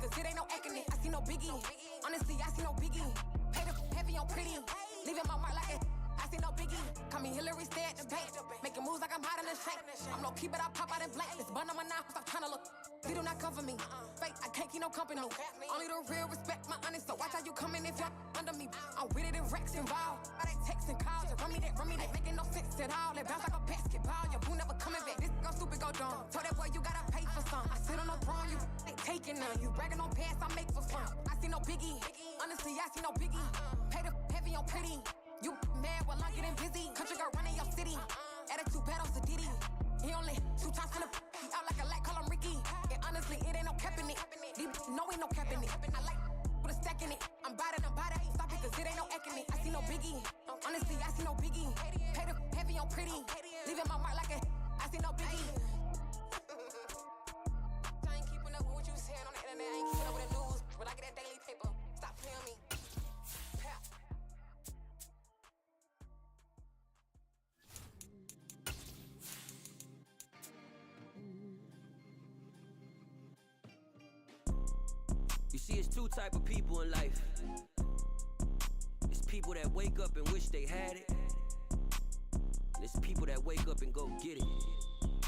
cause it ain't no acting it. I see no biggie. Honestly, I see no biggie. Pay the heavy on pretty. Leaving my mark like it. I see no biggie. Call me Hillary, stay at the bank. Making moves like I'm hot in the shank. I'm low key, but I pop out in blank. This bun on my knife, stop trying to look. They do not cover me. Fake, I can't keep no company. Only the real respect my honest. So watch how you coming if you're under me. I'm with it and Rex involved. I they texting calls. Just run me that. Making no sense at all. They bounce like a basketball. Your boo never coming back. This go stupid, go dumb. Told that boy you gotta pay for some. I sit on no throne, you ain't taking none. You bragging on pants, I make for fun. I see no biggie. Honestly, I see no biggie. Pay the heavy on pretty. You mad while I'm getting busy. Country girl running your city. Attitude bad on Sadiddy. He only 2 times from the he out like a light, call him Ricky. And honestly, it ain't no cap in it. No, ain't no cap in it. I like with a stack in it. I'm bad. Stop it, cause it ain't no acting it. I see no biggie. Honestly, I see no biggie. Pay the heavy on pretty. Leaving my mark like a I see no biggie. I ain't keeping up with what you saying on the internet. I ain't keeping up with the news. But I get that daily paper. Stop playing me. You see, it's 2 type of people in life. It's people that wake up and wish they had it, and it's people that wake up and go get it.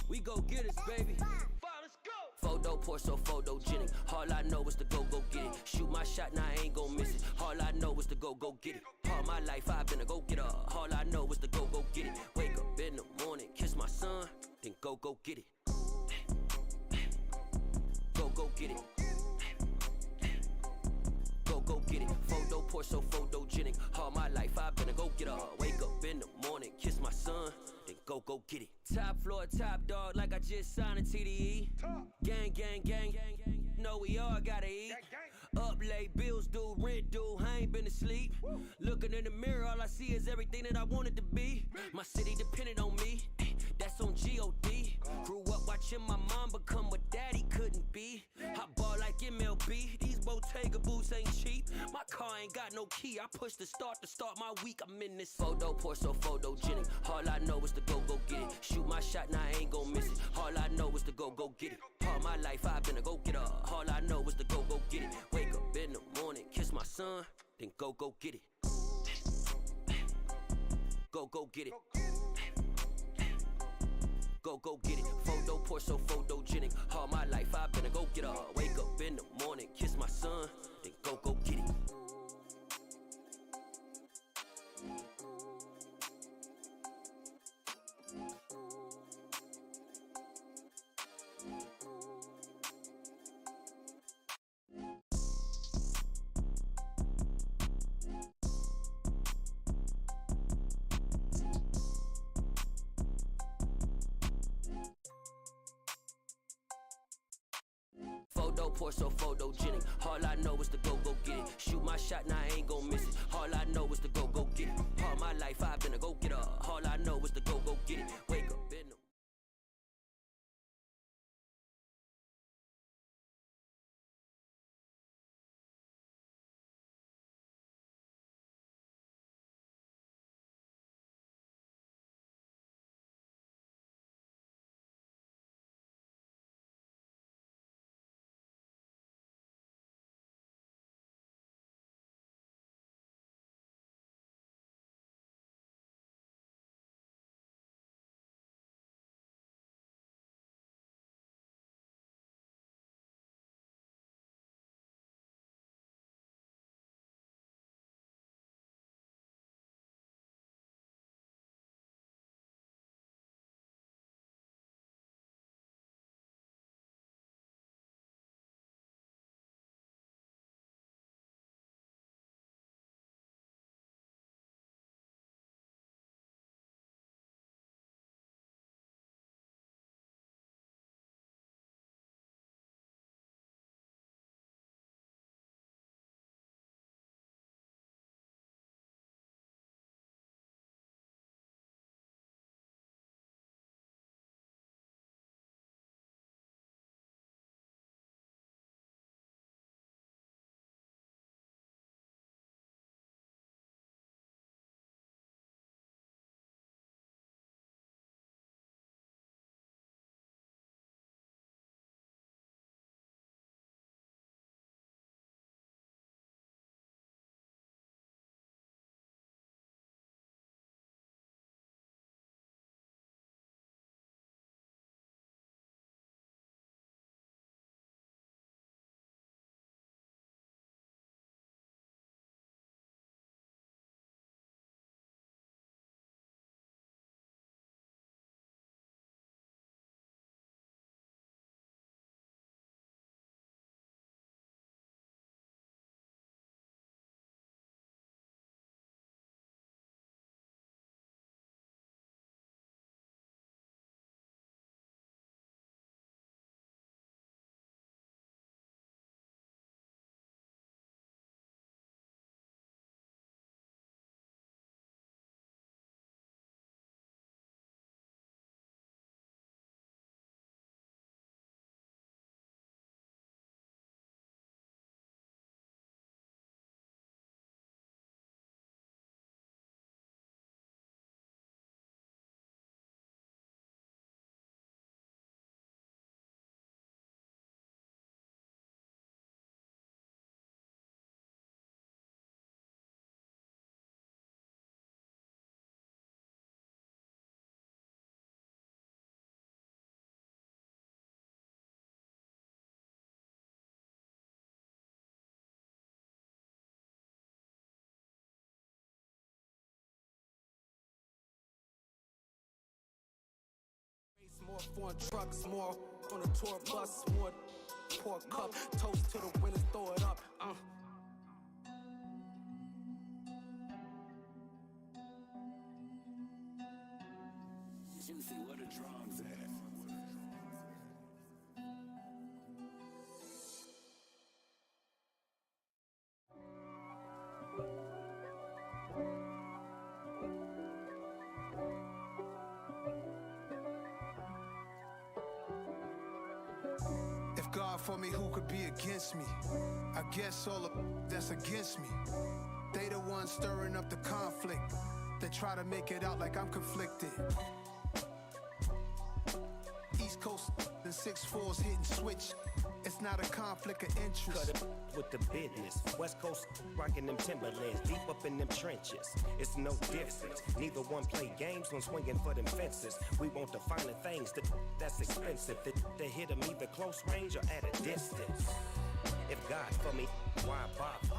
We go get it, baby. Let's go. Photo pour so photogenic. All I know is to go get it. Shoot my shot, now I ain't gon' miss it. All I know is to go get it. All my life I've been a go-getter. All I know is to go get it. Wake up in the morning, kiss my son, then go get it. Go get it. Go get it. Photo pour so photogenic. All my life I've been a go-getter. Wake up in the morning, kiss my son, then go get it. Top floor, top dog, like I just signed a TDE. Gang. Know we all gotta eat. Up late, bills due, rent due, I ain't been asleep. Looking in the mirror, all I see is everything that I wanted to be. My city depended on me, that's on G.O.D. Grew up watching my mom become what daddy couldn't be. I ball like MLB, these Bottega boots ain't cheap. My car ain't got no key, I push the start to start my week. I'm in this photo pour so photogenic. All I know is to go get it. Shoot my shot, now I ain't gon' miss it. All I know is to go get it. All my life I've been a go-getter. All I know is to go get it. Wake up in the morning, kiss my son, then go get it. Go get it. Go get it. Photo pour so photogenic. All my life I've been a go-getter. Wake up in the morning, kiss my son, then go get it. Photo pour so photogenic. All I know is to go get it. Shoot my shot, now I ain't gon' miss it. All I know is to go get it. All my life I've been a go-getter. All I know is to go get it. Wake up in the foreign trucks, more on a tour bus, more pour cup, toast to the winners, throw it up. Juicy, where the drums at? If God for me, who could be against me? I guess all of that's against me. They the ones stirring up the conflict. They try to make it out like I'm conflicted. East Coast and 6'4's hitting switch. It's not a conflict of interest. Cut it with the business. West Coast rocking them Timberlands, deep up in them trenches. It's no difference. Neither one play games when swinging for them fences. We want the finer things that's expensive. That hit them either close range or at a distance. If God for me, why bother?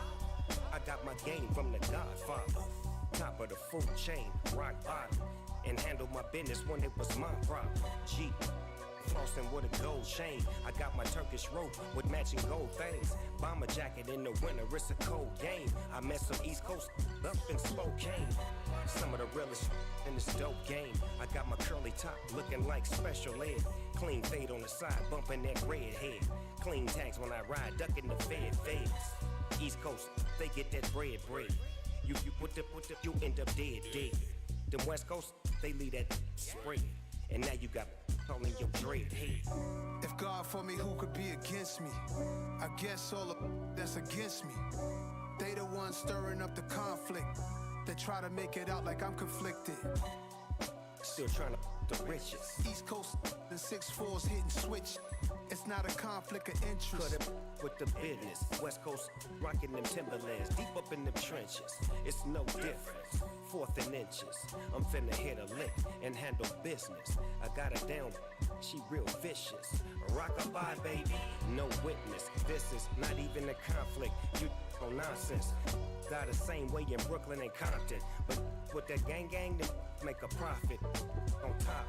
I got my game from the Godfather. Top of the food chain, rock bottom. And handle my business when it was my problem. G. Flossing with a gold chain. I got my Turkish rope with matching gold things. Bomber jacket in the winter, it's a cold game. I met some East Coast up in Spokane. Some of the realest in this dope game. I got my curly top looking like special ed. Clean fade on the side, bumping that red head. Clean tags when I ride, ducking the feds. East Coast, they get that bread. You you end up dead. Them West Coast, they leave that spread. And now you got all in your dread head. If God for me, who could be against me? I guess all of that's against me. They the ones stirring up the conflict. They try to make it out like I'm conflicted. Still trying to the riches. East Coast and 6'4's hitting switch. It's not a conflict of interest. Cut it with the business. West Coast rocking them Timberlands, deep up in them trenches. It's no difference. 4th and inches. I'm finna hit a lick and handle business. I got her down, she real vicious. Rock-a-bye, baby, no witness. This is not even a conflict. You on nonsense. Got the same way in Brooklyn and Compton, but with that gang, then make a profit. On top,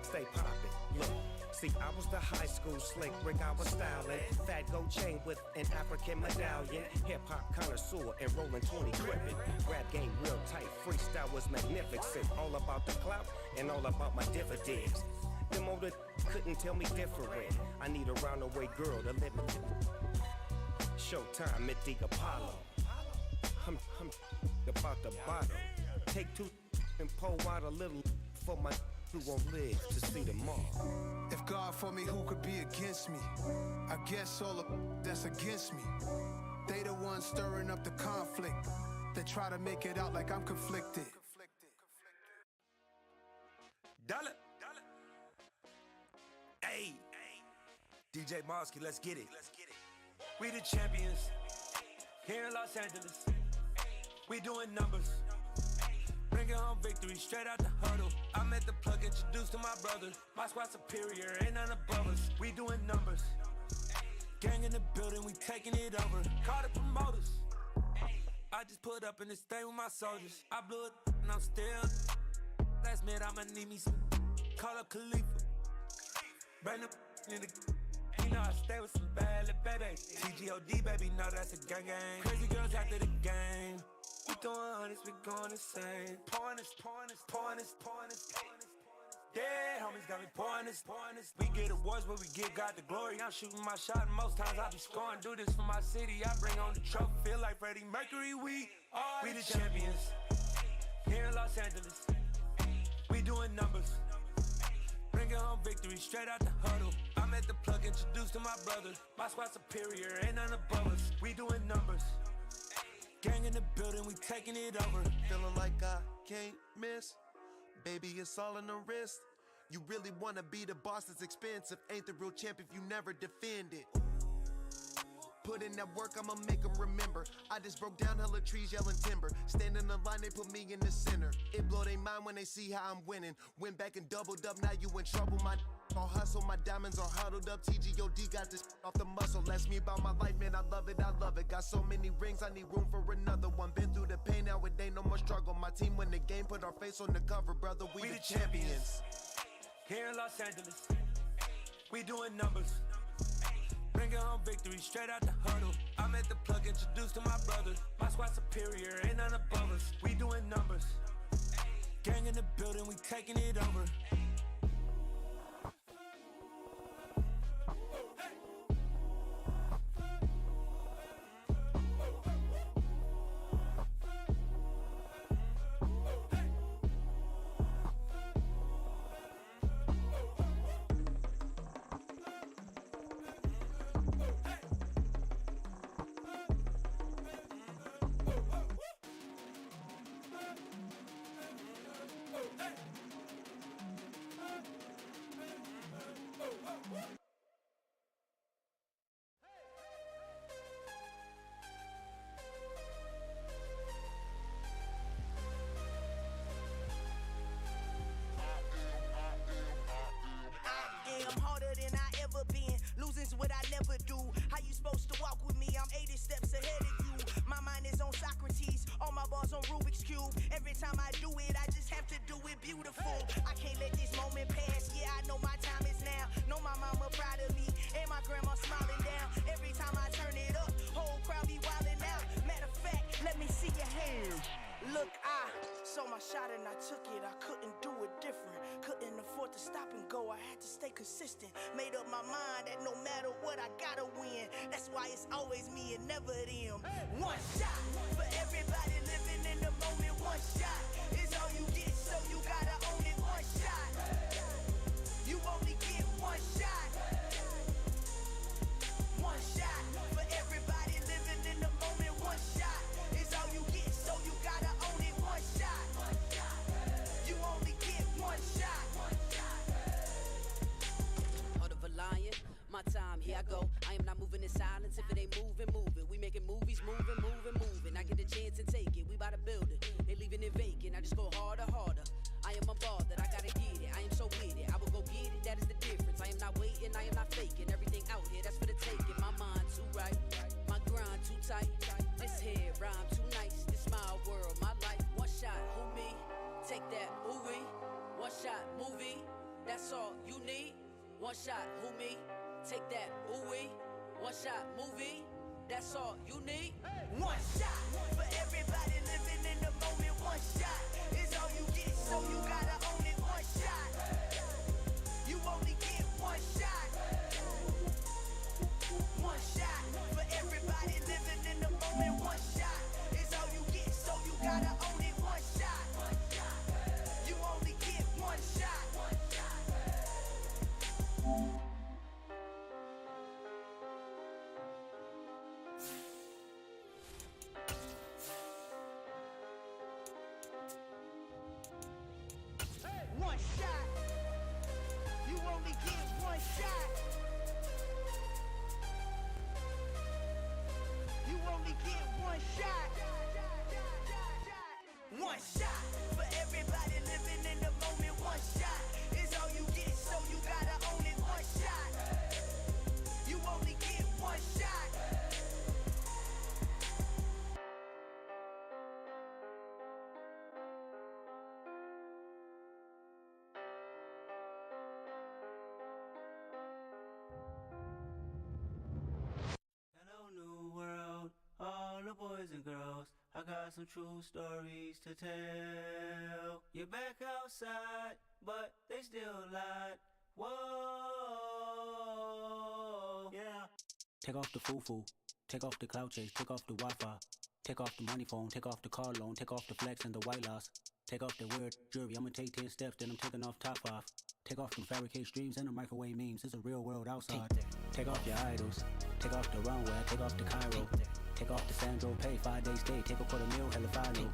stay poppin'. Look. See, I was the high school slick Rick, I was styling. Fat gold chain with an African medallion. Hip-hop connoisseur and rolling 20 crippin'. Rap game real tight, freestyle was magnificent. All about the clout and all about my dividends. Them older couldn't tell me different. I need a roundaway girl to let me Showtime at the Apollo. I'm about the bottom. Take 2 and pour out a little for my who won't live to see tomorrow. If God for me, who could be against me? I guess all of that's against me. They the ones stirring up the conflict. They try to make it out like I'm conflicted. Dollar. Hey, DJ Mosky, let's get it. We the champions here in Los Angeles. We doing numbers. Bringing home victory straight out the huddle. I'm at the plug, introduced to my brother. My squad superior, ain't none above us. We doing numbers. Gang in the building, we taking it over. Call the promoters. I just put up in this thing with my soldiers. I blew it and I'm still. Last minute, I'ma need me some. Call up Khalifa. Bring them in the. You know I stay with some bad little babies. TGOD, baby, know that's a gang. Crazy girls after the game. We throwing hundreds, we going insane. Pouring this. Dead homies got me pouring this. We get awards, but we give God the glory. I'm shooting my shot, and most times I be scoring. Do this for my city, I bring on the trophy. Feel like Freddie Mercury, we the champions. Here in Los Angeles, we doing numbers. Bringing home victory straight out the huddle. I'm at the plug, introduced to my brother. My squad superior, ain't none above us. We doing numbers. Gang in the building, we taking it over. Feeling like I can't miss. Baby, it's all in the wrist. You really wanna be the boss, it's expensive. Ain't the real champ if you never defend it. Put in that work, I'ma make them remember. I just broke down hella trees, yelling timber. Stand in the line, they put me in the center. It blow their mind when they see how I'm winning. Went back and doubled up, now you in trouble. My all hustle, my diamonds are huddled up. TGOD got this off the muscle. Ask me about my life, man, I love it. Got so many rings, I need room for another one. Been through the pain, now it ain't no more struggle. My team win the game, put our face on the cover, brother. We the champions. Here in Los Angeles, we doing numbers. Bringing home victory straight out the huddle. I'm at the plug, introduced to my brothers. My squad superior, ain't none above us. We doing numbers. Gang in the building, we taking it over. I'm harder than I ever been. Losing's what I never do. How you supposed to walk with me? I'm 80 steps ahead of you. My mind is on Socrates. All my bars on Rubik's Cube. Every time I do it, I just have to do it beautiful. I can't let this moment pass. Yeah, I know my time is now. Know my mama proud of me. And my grandma smiling down. Every time I turn it up, whole crowd be wildin' out. Matter of fact, let me see your hands. Look, I saw my shot and I took it. I couldn't do it different. Couldn't afford to stop and go. I had to stay consistent. Made up my mind that no matter what, I gotta win. That's why it's always me and never them. One shot for everybody living in the moment. One shot is all you get, so you gotta own it. One shot. You only get one shot. One shot for everybody living in the moment. One shot is all you get, so you gotta own it. One shot. You only get one shot. Heart of a lion, my time, here I go. I am not moving in silence. If it ain't moving, move it. We making movies, moving, moving, moving. I get a chance and take it. We bout to build it. Ain't leaving it vacant. I just go harder, harder. I am a ball that I gotta get it. I am so with it. I will go get it. That is the difference. I am not waiting. I am not faking. Everything out here, that's for the taking. My mind too right. My grind too tight. This here rhyme too nice. This my world, my life. One shot, who me? Take that, ooh wee. One shot, movie. That's all you need. One shot, who me? Take that, ooh wee. One shot, movie. That's all you need. One shot for everybody living in the moment. One shot is all you get, so you gotta own it. One shot. You only get one shot. One shot for everybody living in the moment. One shot is all you get, so you gotta own it. One shot. You only get one shot. One shot. You only get one shot. You only get one shot. One shot for everybody living in the moment. One shot is all you get, so you gotta own it. One shot. You only get one shot. Hello, new world, all the boys and girls. I got some true stories to tell. You're back outside, but they still lied. Whoa, yeah. Take off the foo-foo, take off the cloud chase, take off the Wi-Fi, take off the money phone, take off the car loan, take off the flex and the white loss. Take off the weird jewelry, I'ma take 10 steps, then I'm taking off top 5. Take off them fabricated streams and the microwave memes, it's a real world outside. Take off your idols, take off the runway, take off the Cairo. Take off the Sandro pay, 5 days stay, take a $250,000, hella follow.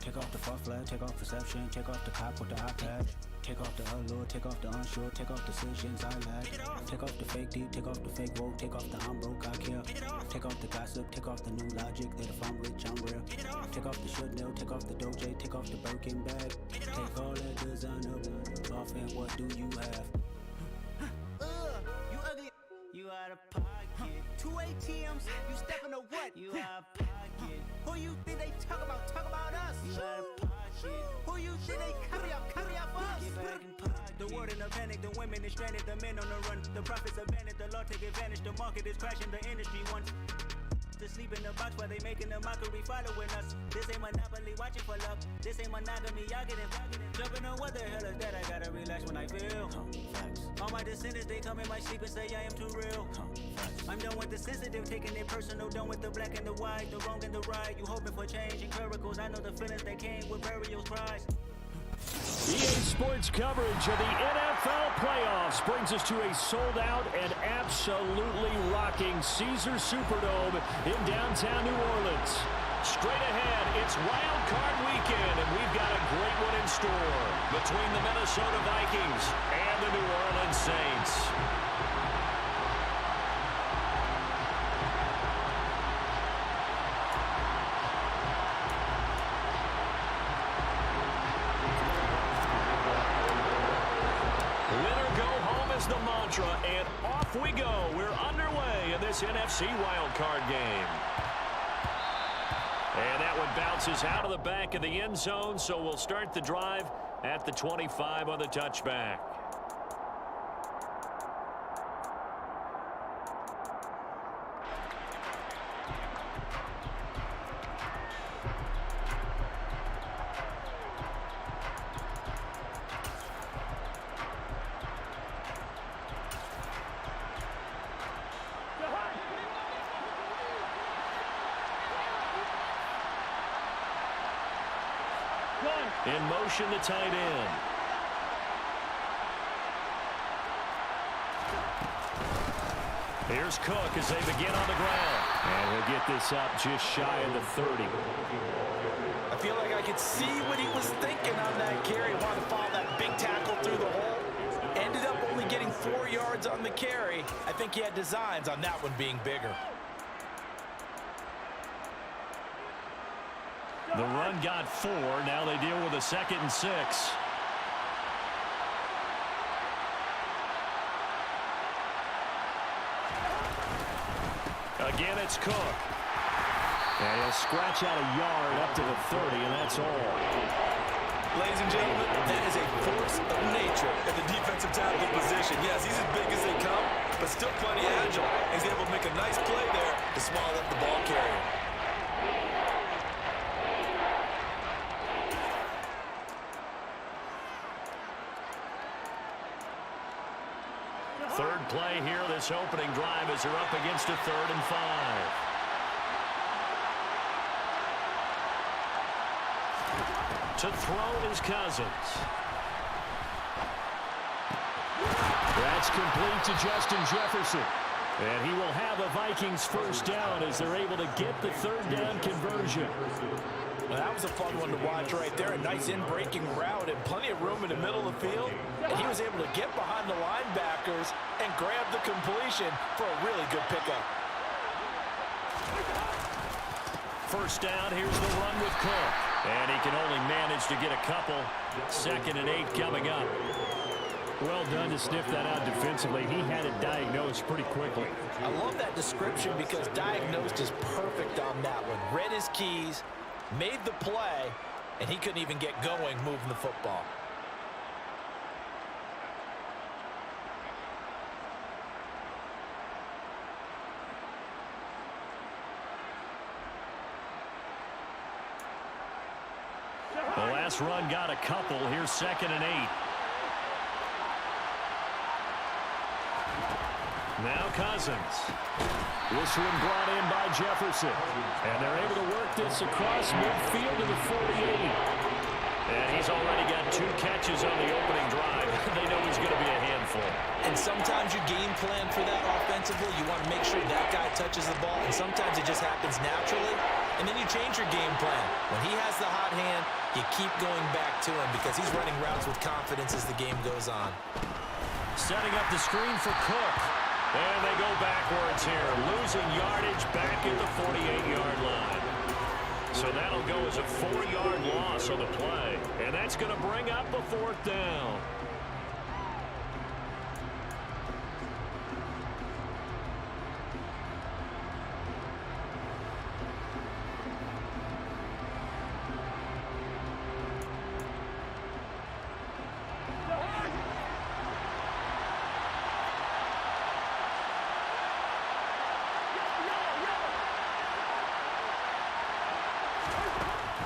Take off the fuck flag, take off perception, take off the cop with the iPad. Take off the allure, take off the unsure, take off decisions I lack. Take off the fake deep, take off the fake woke, take off the I'm broke, I care. Take off the gossip, take off the new logic that if I'm rich, I'm real. Take off the should know, take off the Doge, take off the Birkin bag. Take all that designer off and what do you have? You ugly. You out of pocket. 2 ATMs, you stepping to what? You out of pocket. Who you think they talk about? Talk about us. You out of pocket. Who you think they carry up us? The world in a panic, the women is stranded, the men on the run. The profits abandoned, the law take advantage. The market is crashing, the industry wants to sleep in the box while they making a mockery following us. This ain't monopoly, watching for love. This ain't monogamy, y'all getting jumping on what the hell is that? I gotta relax when I feel. All my descendants, they come in my sleep and say I am too real. I'm done with the sensitive, taking it personal. Done with the black and the white, the wrong and the right. You hoping for change and miracles. I know the feelings that came with burial cries. EA Sports coverage of the NFL Playoffs brings us to a sold-out and absolutely rocking Caesars Superdome in downtown New Orleans. Straight ahead, it's Wild Card Weekend, and we've got a great one in store between the Minnesota Vikings and the New Orleans Saints. The mantra, and off we go. We're underway in this NFC wildcard game. And that one bounces out of the back of the end zone, so we'll start the drive at the 25 on the touchback. In motion, the tight end. Here's Cook as they begin on the ground. And he'll get this up just shy of the 30. I feel like I could see what he was thinking on that carry. Wanted to follow that big tackle through the hole. Ended up only getting 4 yards on the carry. I think he had designs on that one being bigger. The run got 4. Now they deal with a 2nd and 6. Again, it's Cook. And he'll scratch out a yard up to the 30, and that's all. Ladies and gentlemen, that is a force of nature at the defensive tackle position. Yes, he's as big as they come, but still plenty agile. He's able to make a nice play there to swallow up the ball carrier. Third play here, this opening drive, as they're up against a 3rd and 5. To throw is Cousins. That's complete to Justin Jefferson. And he will have a Vikings first down as they're able to get the 3rd down conversion. Well, that was a fun one to watch right there. A nice in-breaking route and plenty of room in the middle of the field. And he was able to get behind the linebackers and grab the completion for a really good pickup. First down, here's the run with Cook. And he can only manage to get a couple. 2nd and 8 coming up. Well done to sniff that out defensively. He had it diagnosed pretty quickly. I love that description because diagnosed is perfect on that one. Read his keys, made the play, and he couldn't even get going moving the football. The last run got a couple. Here's 2nd and 8. Now Cousins. This one brought in by Jefferson. And they're able to work this across midfield to the 48. And he's already got 2 catches on the opening drive. They know he's going to be a handful. And sometimes you game plan for that offensively. You want to make sure that guy touches the ball. And sometimes it just happens naturally. And then you change your game plan. When he has the hot hand, you keep going back to him because he's running routes with confidence as the game goes on. Setting up the screen for Cook. And they go backwards here, losing yardage back at the 48-yard line. So that'll go as a 4-yard loss on the play. And that's going to bring up a 4th down.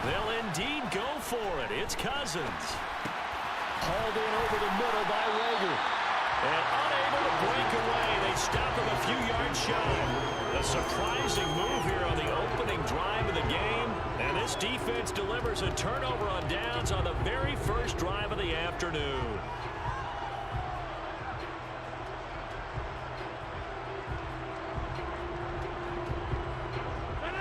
They'll indeed go for it. It's Cousins. Hauled in over the middle by Rager. And unable to break away. They stop him a few yards shy. A surprising move here on the opening drive of the game. And this defense delivers a turnover on downs on the very first drive of the afternoon.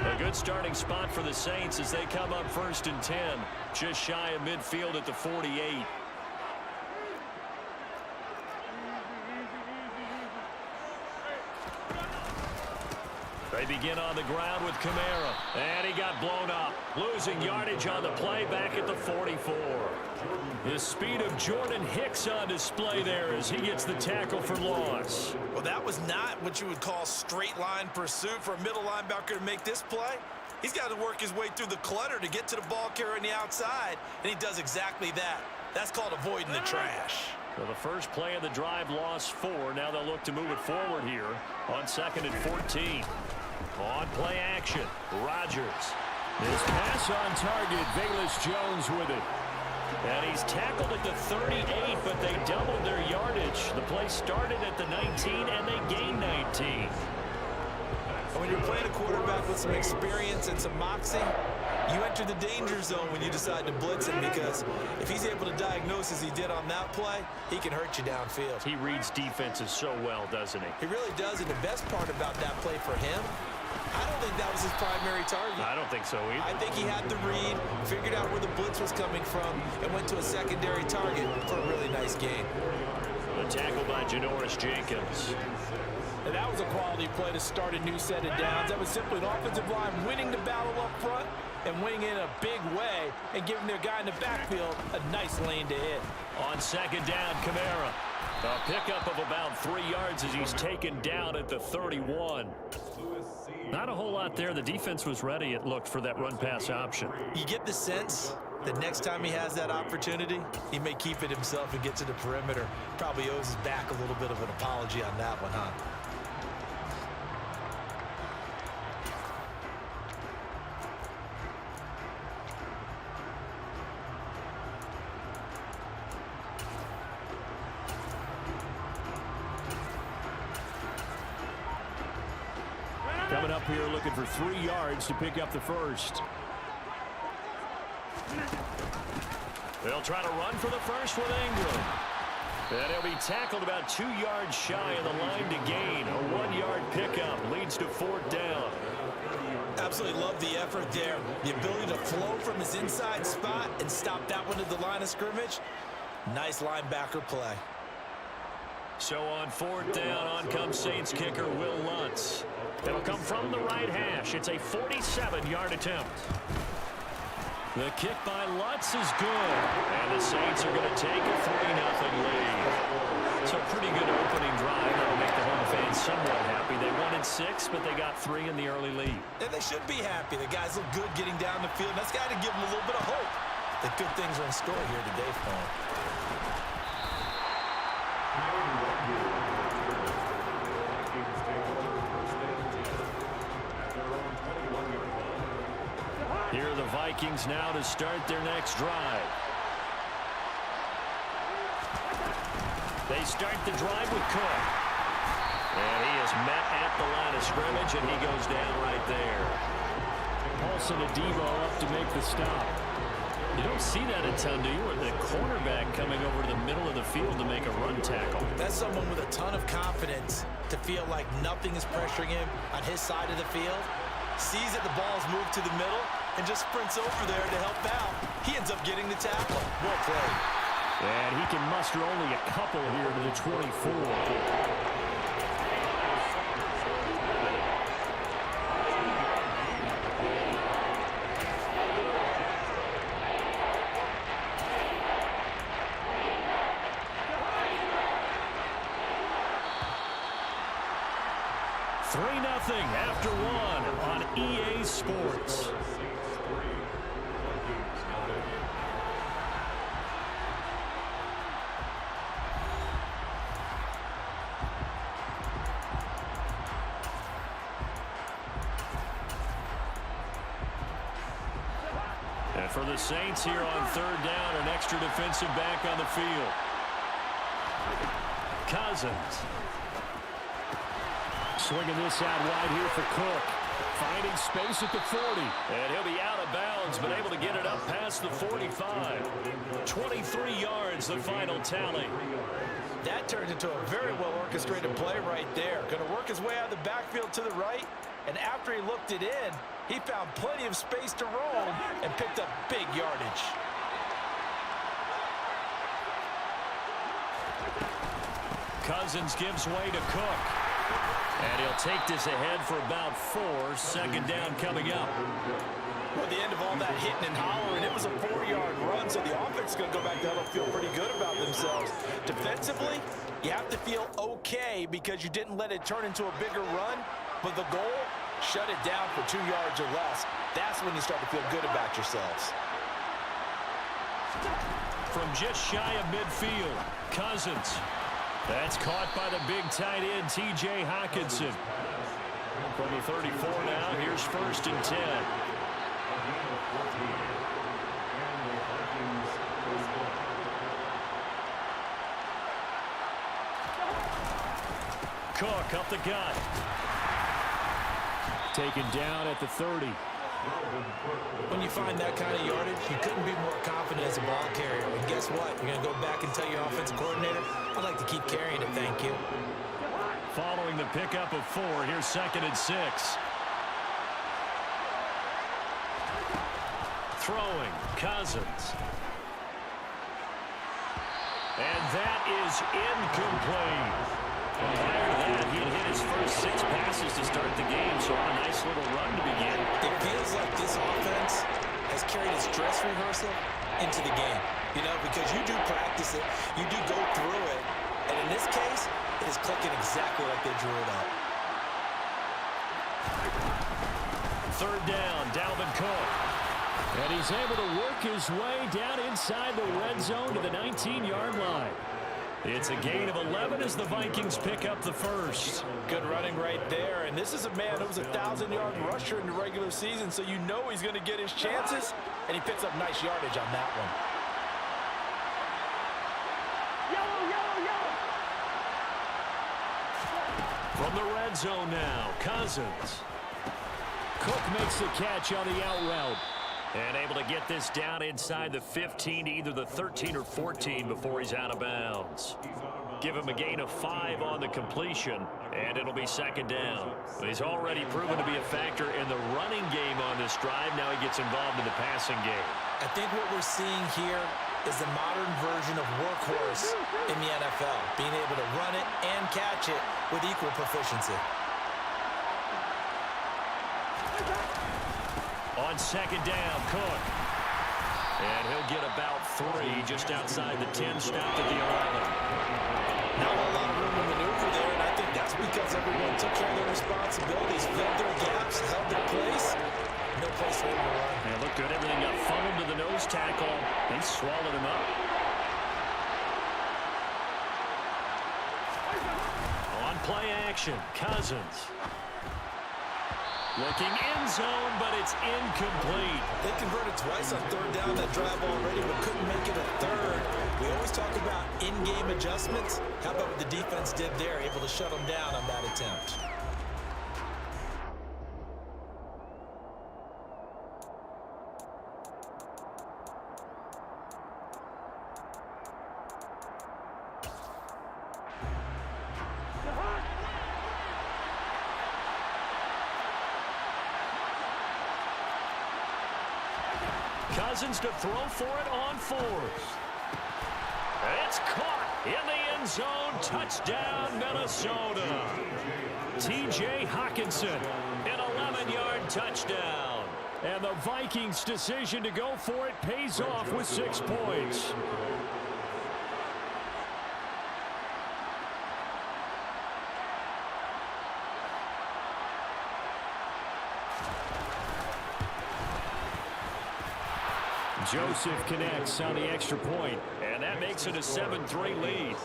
A good starting spot for the Saints as they come up 1st and 10. Just shy of midfield at the 48. They begin on the ground with Kamara. And he got blown up. Losing yardage on the play back at the 44. The speed of Jordan Hicks on display there as he gets the tackle for loss. Well, that was not what you would call straight line pursuit for a middle linebacker to make this play. He's got to work his way through the clutter to get to the ball carrier on the outside, and he does exactly that. That's called avoiding the trash. Well, the first play of the drive lost 4. Now they'll look to move it forward here on 2nd and 14. On play action, Rodgers. His pass on target, Velus Jones with it. And he's tackled at the 38, but they doubled their yardage. The play started at the 19, and they gained 19. When you're playing a quarterback with some experience and some moxie, you enter the danger zone when you decide to blitz him, because if he's able to diagnose as he did on that play, he can hurt you downfield. He reads defenses so well, doesn't he? He really does, and the best part about that play for him, I don't think that was his primary target. I don't think so either. I think he had the read, figured out where the blitz was coming from, and went to a secondary target for a really nice gain. The tackle by Janoris Jenkins. And that was a quality play to start a new set of downs. That was simply an offensive line winning the battle up front and winning in a big way and giving their guy in the backfield a nice lane to hit. On 2nd down, Kamara. A pickup of about 3 yards as he's taken down at the 31. Not a whole lot there. The defense was ready, it looked, for that run-pass option. You get the sense that next time he has that opportunity, he may keep it himself and get to the perimeter. Probably owes his back a little bit of an apology on that one, huh? Coming up here looking for 3 yards to pick up the first. They'll try to run for the first with Ingram. And he'll be tackled about 2 yards shy of the line to gain. A 1-yard pickup leads to 4th down. Absolutely love the effort there. The ability to flow from his inside spot and stop that one at the line of scrimmage. Nice linebacker play. So on 4th down, on comes Saints kicker Will Lutz. It'll come from the right hash. It's a 47-yard attempt. The kick by Lutz is good. And the Saints are going to take a 3-0 lead. So a pretty good opening drive. That'll make the home fans somewhat happy. They wanted 6, but they got 3 in the early lead. And they should be happy. The guys look good getting down the field. That's got to give them a little bit of hope that good things are in store here today for them. Here are the Vikings now to start their next drive. They start the drive with Cook. And he is met at the line of scrimmage, and he goes down right there. Paulson Adebo up to make the stop. You don't see that a ton, do you? Or the cornerback coming over to the middle of the field to make a run tackle. That's someone with a ton of confidence to feel like nothing is pressuring him on his side of the field. Sees that the ball's moved to the middle and just sprints over there to help out. He ends up getting the tackle. Well played. And he can muster only a couple here to the 24. 3-0 after 1 on EA Sports. For the Saints here on third down, an extra defensive back on the field. Cousins. Swinging this out wide here for Cook. Finding space at the 40. And he'll be out of bounds, but able to get it up past the 45. 23 yards, the final tally. That turned into a very well-orchestrated play right there. Going to work his way out of the backfield to the right. And after he looked it in, he found plenty of space to roam and picked up big yardage. Cousins gives way to Cook. And he'll take this ahead for about 4. Second down coming up. Well, at the end of all that hitting and hollering, it was a 4-yard run, so the offense is going to go back to huddle, feel pretty good about themselves. Defensively, you have to feel okay because you didn't let it turn into a bigger run, but the goal, shut it down for 2 yards or less. That's when you start to feel good about yourselves. From just shy of midfield, Cousins. That's caught by the big tight end, T.J. Hockenson. From the 34 now, here's 1st and 10. Cook up the gut. Taken down at the 30. When you find that kind of yardage, you couldn't be more confident as a ball carrier. And guess what? You're going to go back and tell your offensive coordinator, I'd like to keep carrying it, thank you. Following the pickup of 4, here's 2nd and 6. Throwing, Cousins. And that is incomplete. Prior to that, he had hit his first 6 passes to start the game, so on a nice little run to begin. It feels like this offense has carried its dress rehearsal into the game. You know, because you do practice it, you do go through it, and in this case, it is clicking exactly like they drew it up. Third down, Dalvin Cook. And he's able to work his way down inside the red zone to the 19-yard line. It's a gain of 11 as the Vikings pick up the first. Good running right there. And this is a man who was a 1,000-yard rusher in the regular season, so you know he's going to get his chances. And he picks up nice yardage on that one. From the red zone now, Cousins. Cook makes the catch on the out route. And able to get this down inside the 15 to either the 13 or 14 before he's out of bounds. Give him a gain of 5 on the completion, and it'll be 2nd down. He's already proven to be a factor in the running game on this drive. Now he gets involved in the passing game. I think what we're seeing here is the modern version of workhorse in the NFL, being able to run it and catch it with equal proficiency. On 2nd down, Cook. And he'll get about 3 just outside the 10, stopped at the 11. Not a lot of room to maneuver there, and I think that's because everyone took care of their responsibilities, filled their gaps, held their place. No place for him to run. Yeah, looked good. Everything got funneled to the nose tackle. They swallowed him up. On play action, Cousins. Looking end zone, but it's incomplete. They converted twice on 3rd down that drive already, but couldn't make it a 3rd. We always talk about in-game adjustments. How about what the defense did there, able to shut them down on that attempt? Cousins to throw for it on 4th. It's caught in the end zone. Touchdown, Minnesota. T.J. Hockenson, an 11-yard touchdown. And the Vikings' decision to go for it pays off with 6 points. Joseph connects on the extra point, and that makes it a 7-3 lead.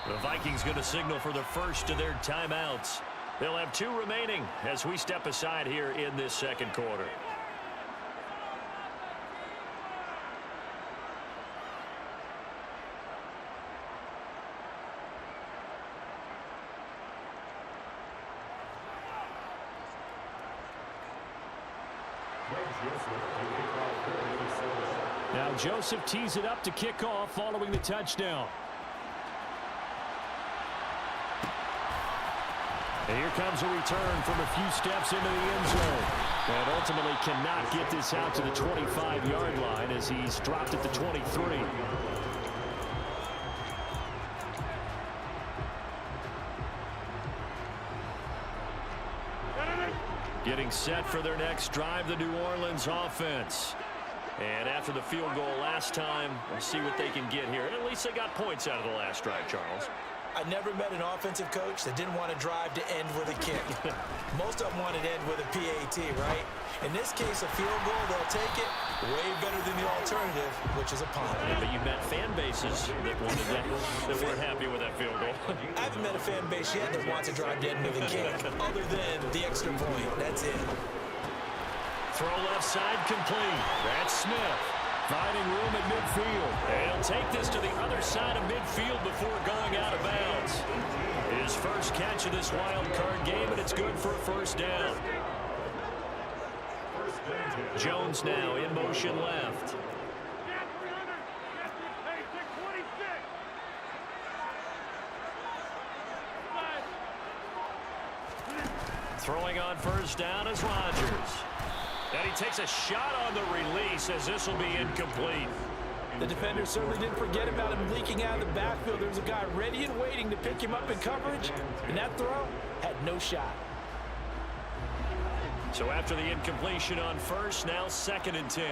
The Vikings going to signal for the first of their timeouts. They'll have 2 remaining as we step aside here in this second quarter. Now Joseph tees it up to kick off following the touchdown. And here comes a return from a few steps into the end zone. And ultimately cannot get this out to the 25-yard line as he's dropped at the 23. Getting set for their next drive, the New Orleans offense. And after the field goal last time, we'll see what they can get here. And at least they got points out of the last drive, Charles. I never met an offensive coach that didn't want to drive to end with a kick. Most of them wanted to end with a PAT, right? In this case, a field goal, they'll take it way better than the alternative, which is a punt. Yeah, but you met fan bases that wanted that weren't happy with that field goal. I haven't met a fan base yet that wants to drive to end with a kick, other than the extra point. That's it. Throw left side complete. That's Smith. Finding room at midfield. And he'll take this to the other side of midfield before going out of bounds. His first catch of this wild card game, and it's good for a first down. Jones now in motion left. Throwing on first down is Rodgers. And he takes a shot on the release as this will be incomplete. The defender certainly didn't forget about him leaking out of the backfield. There was a guy ready and waiting to pick him up in coverage, and that throw had no shot. So after the incompletion on first, now 2nd and 10.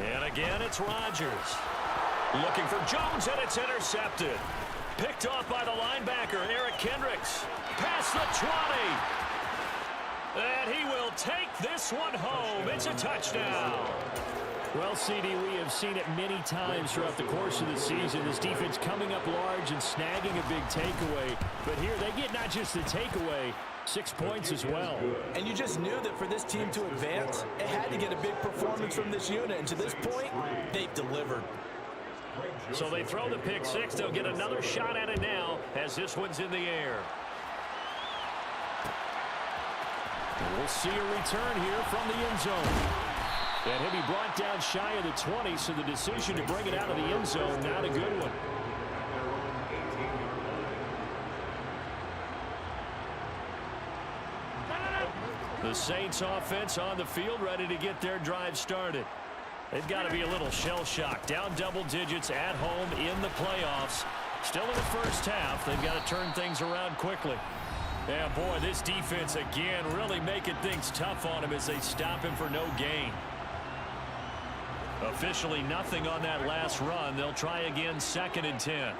And again, it's Rodgers. Looking for Jones, and it's intercepted. Picked off by the linebacker, Eric Kendricks. Past the 20. And he will take this one home. It's a touchdown. Well, CD, we have seen it many times throughout the course of the season. This defense coming up large and snagging a big takeaway. But here, they get not just the takeaway, 6 points as well. And you just knew that for this team to advance, it had to get a big performance from this unit. And to this point, they've delivered. So they throw the pick six. They'll get another shot at it now as this one's in the air. And we'll see a return here from the end zone. And he'll be brought down shy of the 20, so the decision to bring it out of the end zone, not a good one. The Saints offense on the field, ready to get their drive started. They've got to be a little shell-shocked. Down double digits at home in the playoffs. Still in the first half. They've got to turn things around quickly. Yeah, boy, this defense again really making things tough on him as they stop him for no gain. Officially nothing on that last run. They'll try again, 2nd and 10.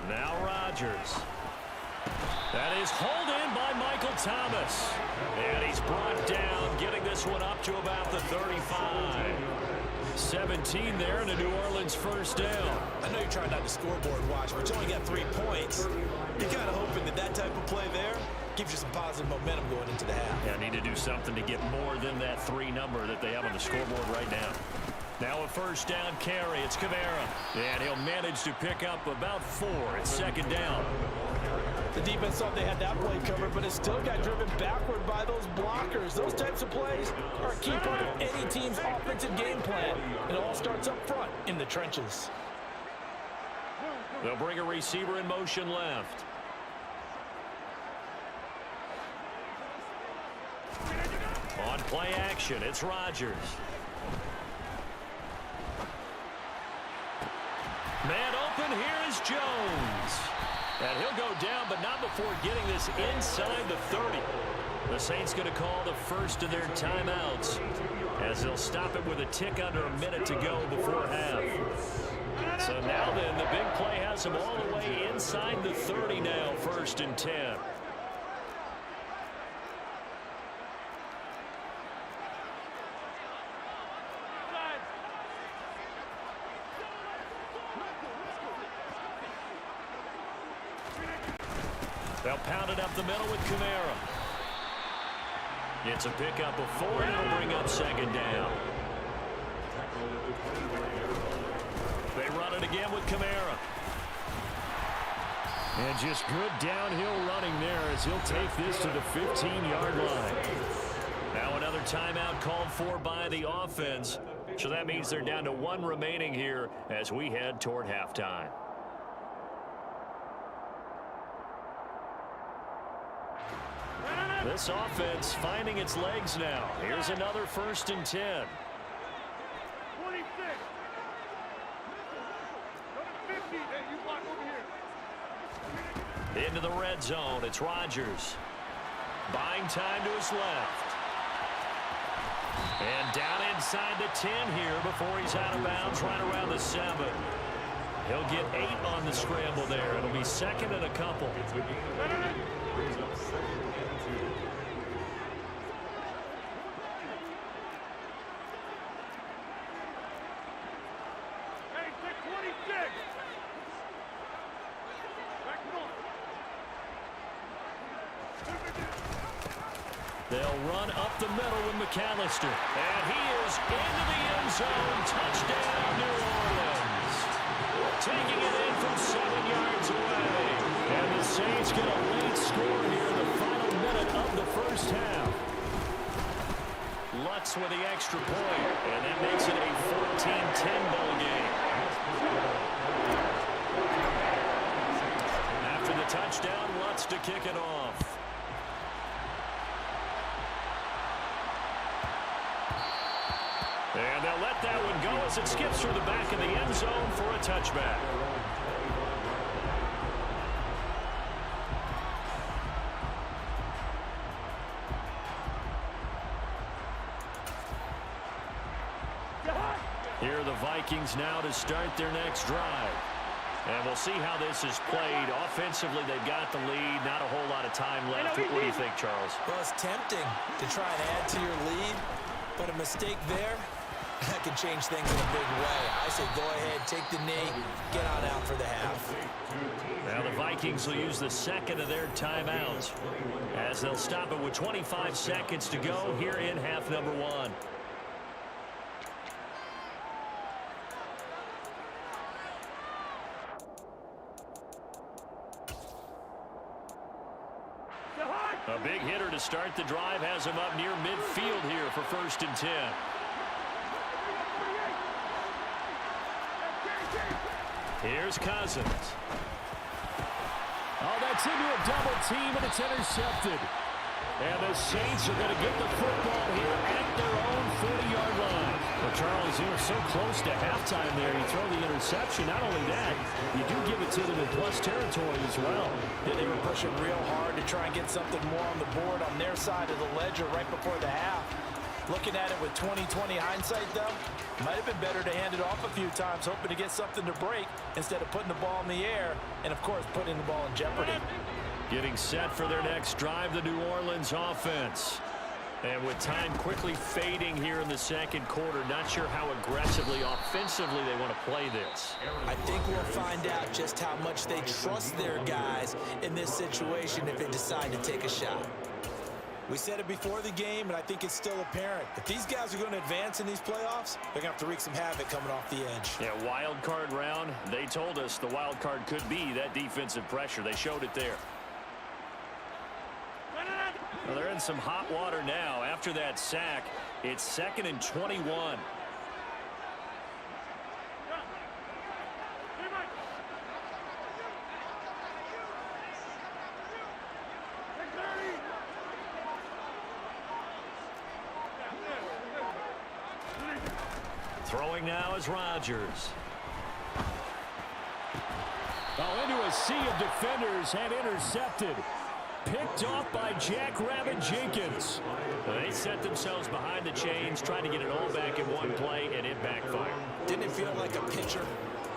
Now Rodgers. That is hauled in by Michael Thomas. And he's brought down, getting this one up to about the 35. 17 there and a New Orleans first down. I know you're trying not to scoreboard watch, but you only got 3 points. You're kind of hoping that that type of play there gives you some positive momentum going into the half. Yeah, need to do something to get more than that 3 number that they have on the scoreboard right now. Now a first down carry. It's Kamara. And he'll manage to pick up about 4. It's 2nd down. The defense thought they had that play covered, but it still got driven backward by those blockers. Those types of plays are a key part of any team's offensive game plan. It all starts up front in the trenches. They'll bring a receiver in motion left. On play action, it's Rodgers. Man open, here is Jones. And he'll go down, but not before getting this inside the 30. The Saints going to call the first of their timeouts as they'll stop it with a tick under a minute to go before half. So now then, the big play has them all the way inside the 30 now, 1st and 10. They'll pound it up the middle with Kamara. It's a pickup of 4, and it'll bring up 2nd down. They run it again with Kamara. And just good downhill running there as he'll take this to the 15-yard line. Now another timeout called for by the offense. So that means they're down to 1 remaining here as we head toward halftime. This offense finding its legs now. Here's another 1st and 10. 26. Number 50. Hey, you block over here. Into the red zone. It's Rodgers. Buying time to his left. And down inside the 10 here before he's out of bounds right around the 7. He'll get 8 on the scramble there. It'll be 2nd and a couple. They'll run up the middle with McAllister. And he is into the end zone. Touchdown, New Orleans. Taking it in from 7 yards away. And the Saints get a late score here in the final minute of the first half. Lutz with the extra point. And that makes it a 14-10 ball game. After the touchdown, Lutz to kick it off. And they'll let that one go as it skips through the back of the end zone for a touchback. Here are the Vikings now to start their next drive. And we'll see how this is played. Offensively, they've got the lead. Not a whole lot of time left. What do you think, Charles? Well, it's tempting to try and add to your lead, but a mistake there, that can change things in a big way. I say go ahead, take the knee, get on out for the half. Now the Vikings will use the 2nd of their timeouts as they'll stop it with 25 seconds to go here in half number 1. A big hitter to start the drive has him up near midfield here for 1st and 10. Here's Cousins. Oh, that's into a double team, and it's intercepted. And the Saints are going to get the football here at their own 40-yard line. Well, Charles, you were so close to halftime there. You throw the interception. Not only that, you do give it to them in plus territory as well. Yeah, they were pushing real hard to try and get something more on the board on their side of the ledger right before the half. Looking at it with 20/20 hindsight, though, might have been better to hand it off a few times, hoping to get something to break instead of putting the ball in the air and, of course, putting the ball in jeopardy. Getting set for their next drive, the New Orleans offense. And with time quickly fading here in the second quarter, not sure how aggressively, offensively they want to play this. I think we'll find out just how much they trust their guys in this situation if they decide to take a shot. We said it before the game, and I think it's still apparent. If these guys are going to advance in these playoffs, they're going to have to wreak some havoc coming off the edge. Yeah, wild card round. They told us the wild card could be that defensive pressure. They showed it there. Well, they're in some hot water now. After that sack, it's 2nd and 21. Throwing now is Rodgers. Oh, into a sea of defenders and intercepted. Picked off by Jackrabbit Jenkins. They set themselves behind the chains, trying to get it all back in one play, and it backfired. Didn't it feel like a pitcher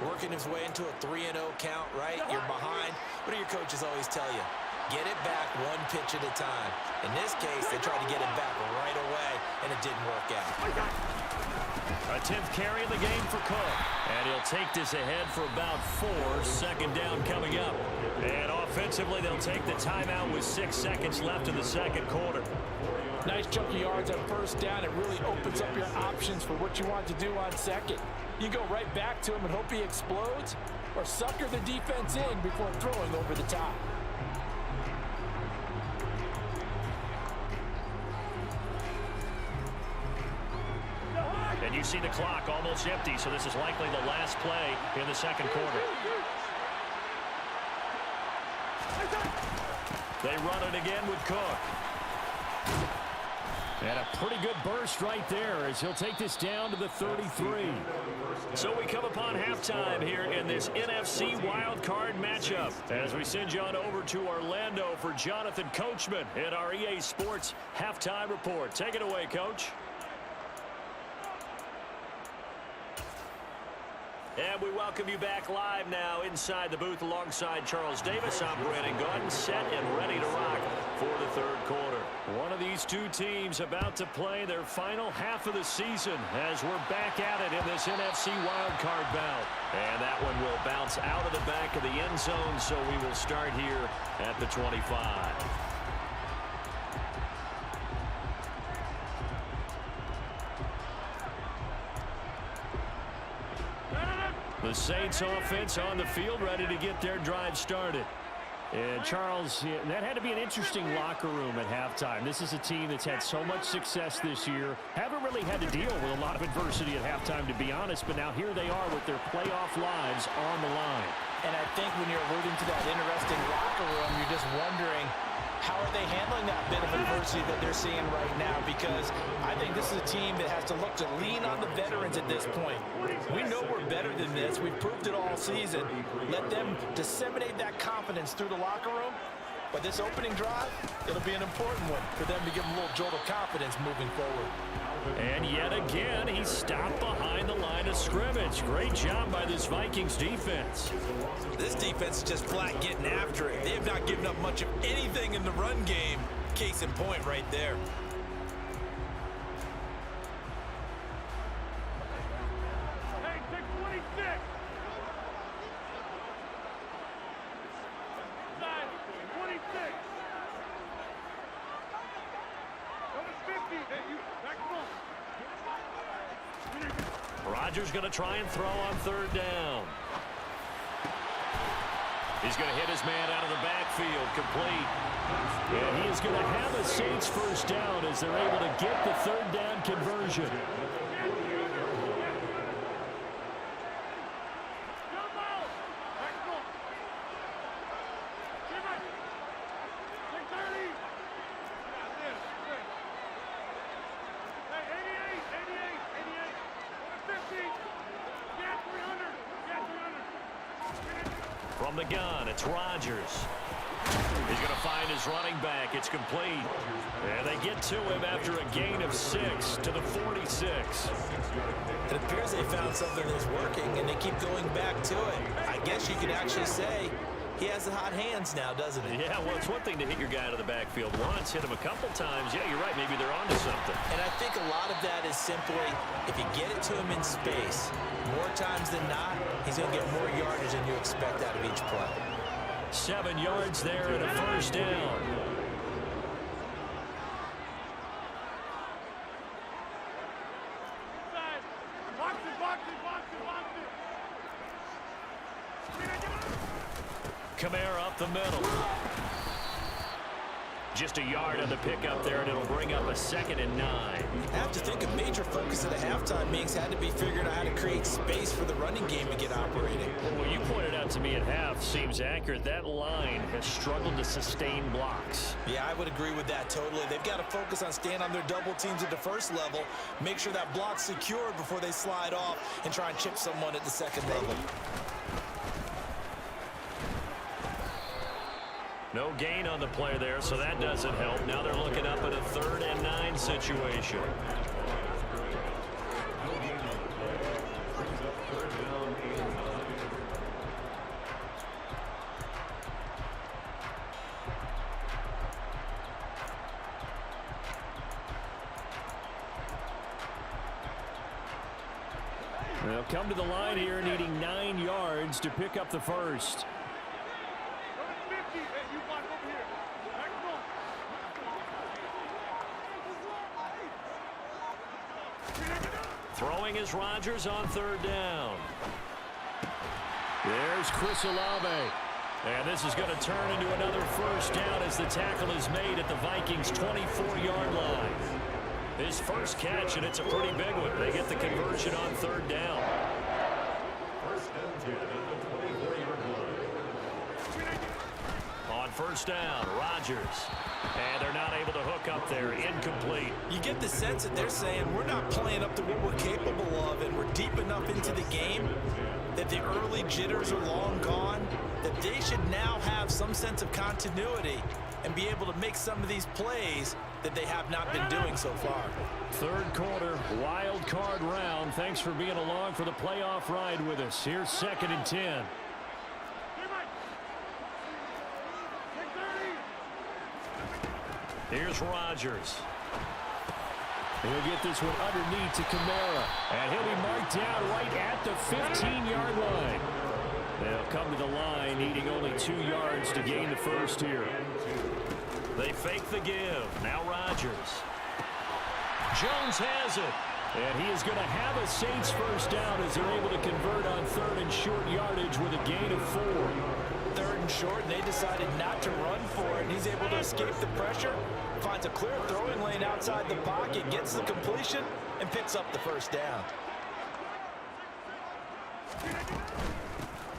working his way into a 3-0 count, right? You're behind. What do your coaches always tell you? Get it back one pitch at a time. In this case, they tried to get it back right away, and it didn't work out. A 10th carry in the game for Cook. And he'll take this ahead for about 4. Second down coming up. And offensively, they'll take the timeout with 6 seconds left in the second quarter. Nice chunk of yards on first down. It really opens up your options for what you want to do on second. You go right back to him and hope he explodes, or sucker the defense in before throwing over the top. And you see the clock almost empty, so this is likely the last play in the second quarter. They run it again with Cook. And a pretty good burst right there as he'll take this down to the 33. So we come upon halftime here in this NFC wildcard matchup as we send you on over to Orlando for Jonathan Coachman in our EA Sports halftime report. Take it away, Coach. And we welcome you back live now inside the booth alongside Charles Davis. I'm Brandon Gordon, set and ready to rock for the third quarter. One of these two teams about to play their final half of the season as we're back at it in this NFC wildcard bout. And that one will bounce out of the back of the end zone, so we will start here at the 25. The Saints offense on the field, ready to get their drive started. And Charles, that had to be an interesting locker room at halftime. This is a team that's had so much success this year. Haven't really had to deal with a lot of adversity at halftime, to be honest. But now here they are with their playoff lives on the line. And I think when you're alluding to that interesting locker room, you're just wondering, how are they handling that bit of adversity that they're seeing right now? Because I think this is a team that has to look to lean on the veterans at this point. We know we're better than this. We've proved it all season. Let them disseminate that confidence through the locker room. But this opening drive, it'll be an important one for them to give them a little jolt of confidence moving forward. And yet again, he stopped behind the line of scrimmage. Great job by this Vikings defense. This defense is just flat getting after it. They have not given up much of anything in the run game. Case in point right there. Hey, 626. Side, 26. Number 50. Hey, you back him up. Rodgers going to try and throw on third down. He's going to hit his man out of the backfield, complete. And he is going to have the Saints first down as they're able to get the third down conversion. From the gun, it's Rodgers. He's going to find his running back. It's complete. And they get to him after a gain of 6 to the 46. It appears they found something that's working, and they keep going back to it. I guess you could actually say he has the hot hands now, doesn't he? Yeah, well, it's one thing to hit your guy out of the backfield once, hit him a couple times. Yeah, you're right. Maybe they're onto something. And I think a lot of that is simply, if you get it to him in space, more times than not, he's going to get more yardage than you expect out of each play. 7 yards there and a first down. Kamara up the middle. Just a yard on the pickup there, and it'll bring up a 2nd and 9. I have to think a major focus of the halftime meetings had to be figuring out how to create space for the running game to get operating. Well, what you pointed out to me at half seems accurate. That line has struggled to sustain blocks. Yeah, I would agree with that totally. They've got to focus on staying on their double teams at the first level, make sure that block's secured before they slide off and try and chip someone at the second level. No gain on the play there, so that doesn't help. Now they're looking up at a 3rd and 9 situation. They'll come to the line here, needing 9 yards to pick up the first. Throwing is Rodgers on 3rd down. There's Chris Olave. And this is going to turn into another first down as the tackle is made at the Vikings' 24-yard line. His first catch, and it's a pretty big one. They get the conversion on 3rd down. On 1st down, Rodgers. And they're not able to hook up there. Incomplete. You get the sense that they're saying we're not playing up to what we're capable of, and we're deep enough into the game that the early jitters are long gone, that they should now have some sense of continuity and be able to make some of these plays that they have not been doing so far. 3rd quarter, wild card round. Thanks for being along for the playoff ride with us. Here's 2nd and 10. Here's Rodgers. He'll get this one underneath to Kamara. And he'll be marked down right at the 15-yard line. They'll come to the line needing only 2 yards to gain the first here. They fake the give. Now Rodgers. Jones has it. And he is going to have a Saints first down as they're able to convert on 3rd and short yardage with a gain of 4. 3rd and short, and they decided not to run for it. And he's able to escape the pressure, finds a clear throwing lane outside the pocket, gets the completion, and picks up the first down.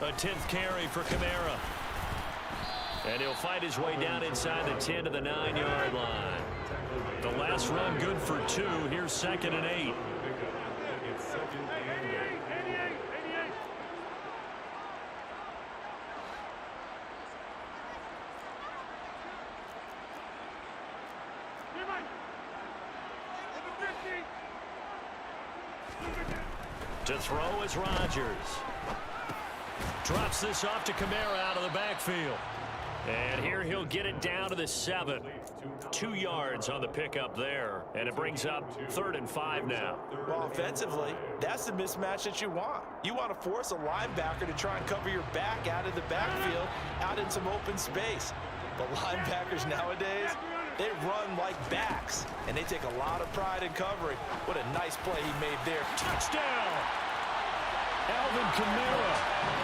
A 10th carry for Kamara. And he'll fight his way down inside the 10 to the 9-yard line. The last run good for 2. Here's 2nd and 8. To throw is Rodgers. Drops this off to Kamara out of the backfield. And here he'll get it down to the 7. 2 yards on the pickup there. And it brings up 3rd and 5 now. Well, offensively, that's the mismatch that you want. You want to force a linebacker to try and cover your back out of the backfield, out in some open space. But linebackers nowadays, they run like backs, and they take a lot of pride in covering. What a nice play he made there. Touchdown! Alvin Kamara,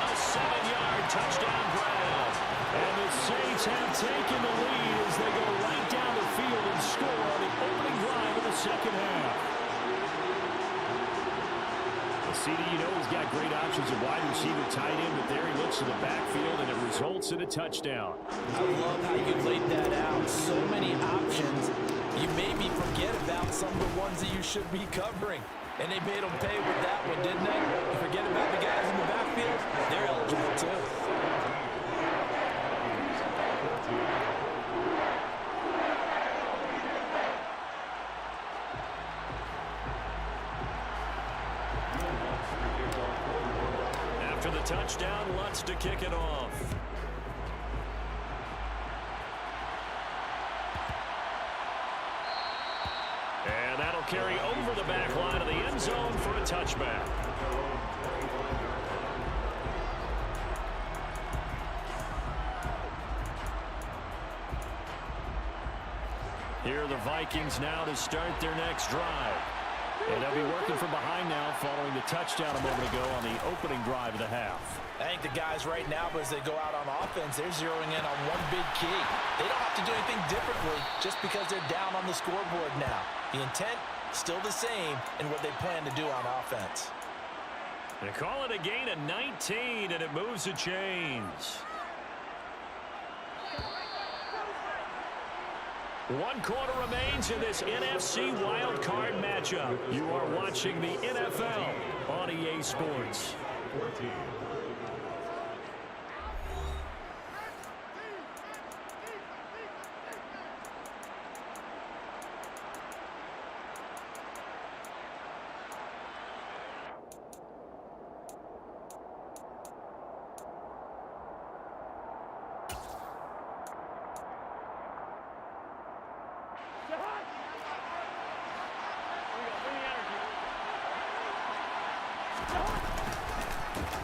a 7-yard touchdown grab. And the Saints have taken the lead as they go right down the field and score on the opening drive of the second half. CD, you know he's got great options at wide receiver, tight end, but there he looks to the backfield, and it results in a touchdown. I love how you laid that out. So many options. You maybe forget about some of the ones that you should be covering. And they made them pay with that one, didn't they? You forget about the guys in the backfield, they're eligible too. After the touchdown, Lutz to kick it off. And that'll carry over the back line of the end zone for a touchback. Here are the Vikings now to start their next drive. And they'll be working from behind now following the touchdown a moment ago on the opening drive of the half. I think the guys right now, as they go out on offense, they're zeroing in on one big key. They don't have to do anything differently just because they're down on the scoreboard now. The intent, still the same in what they plan to do on offense. They call it a gain of 19, and it moves the chains. 1 quarter remains in this NFC wildcard matchup. You are watching the NFL on EA Sports.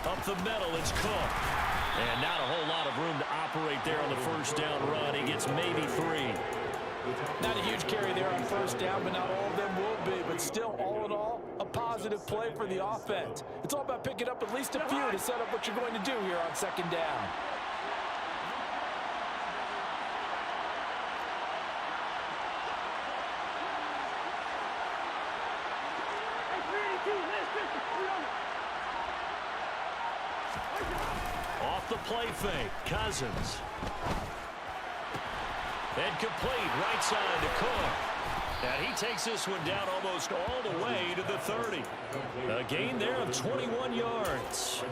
Up the middle, it's Cook. And not a whole lot of room to operate there on the first down run. He gets maybe 3. Not a huge carry there on first down, but not all of them will be. But still, all in all, a positive play for the offense. It's all about picking up at least a few to set up what you're going to do here on second down. Off the play fake, Cousins. And complete, right side to Cook. And he takes this one down almost all the way to the 30. A gain there of 21 yards.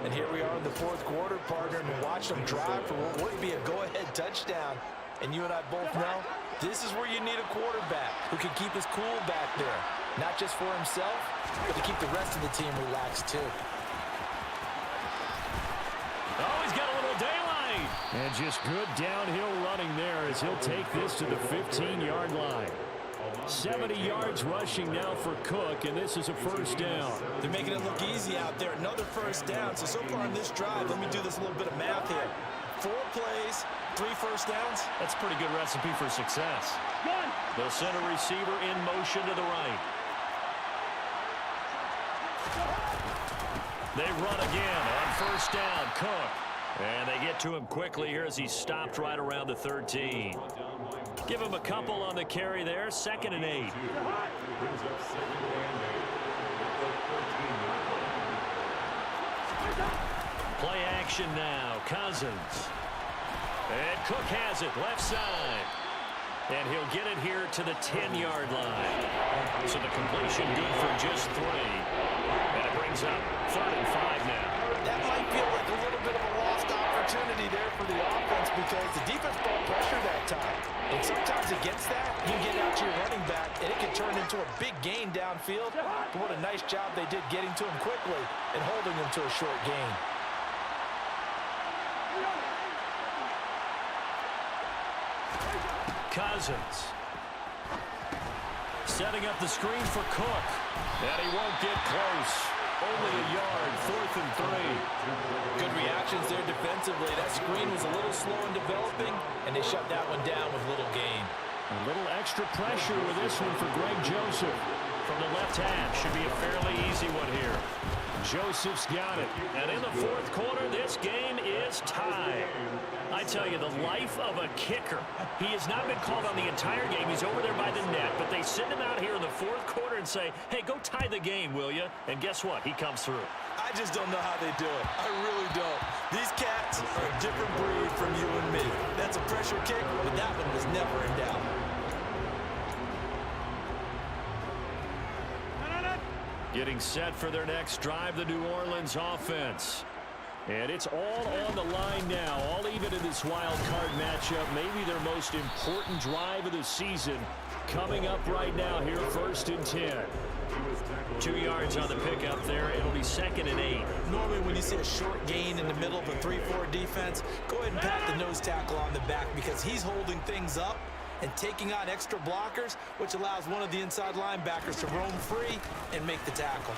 And here we are in the fourth quarter, partner, and watch them drive for what would be a go-ahead touchdown. And you and I both know this is where you need a quarterback who can keep his cool back there. Not just for himself, but to keep the rest of the team relaxed too. Oh, he's got a little daylight. And just good downhill running there as he'll take this to the 15-yard line. 70 yards rushing now for Cook, and this is a first down. They're making it look easy out there. Another first down. So far in this drive, let me do this little bit of math here. 4 plays, 3 first downs. That's a pretty good recipe for success. The center receiver in motion to the right. They run again on first down, Cook. And they get to him quickly here as he's stopped right around the 13. Give him a couple on the carry there, 2nd and 8. Play action now, Cousins. And Cook has it, left side. And he'll get it here to the 10-yard line. So the completion good for just 3. And it brings up 3rd and 5 now. That might feel like a little bit of a lost opportunity there for the offense because the defense brought pressure that time. And sometimes against that, you get out to your running back, and it can turn into a big gain downfield. But what a nice job they did getting to him quickly and holding him to a short gain. Cousins. Setting up the screen for Cook. And he won't get close. Only a yard, 4th and 3. Good reactions there defensively. That screen was a little slow in developing, and they shut that one down with little gain. A little extra pressure with this one for Greg Joseph. From the left half, should be a fairly easy one here. Joseph's got it. And in the 4th quarter, this game is tied. I tell you, the life of a kicker. He has not been called on the entire game. He's over there by the net, but they send him out here in the 4th quarter and say, hey, go tie the game, will you? And guess what? He comes through. I just don't know how they do it. I really don't. These cats are a different breed from you and me. That's a pressure kick, but that one was never in doubt. Getting set for their next drive, the New Orleans offense. And it's all on the line now, all even in this wild card matchup. Maybe their most important drive of the season coming up right now here, 1st and 10. 2 yards on the pickup there. It'll be 2nd and 8. Normally when you see a short gain in the middle of a 3-4 defense, go ahead and pat the nose tackle on the back because he's holding things up and taking on extra blockers, which allows one of the inside linebackers to roam free and make the tackle.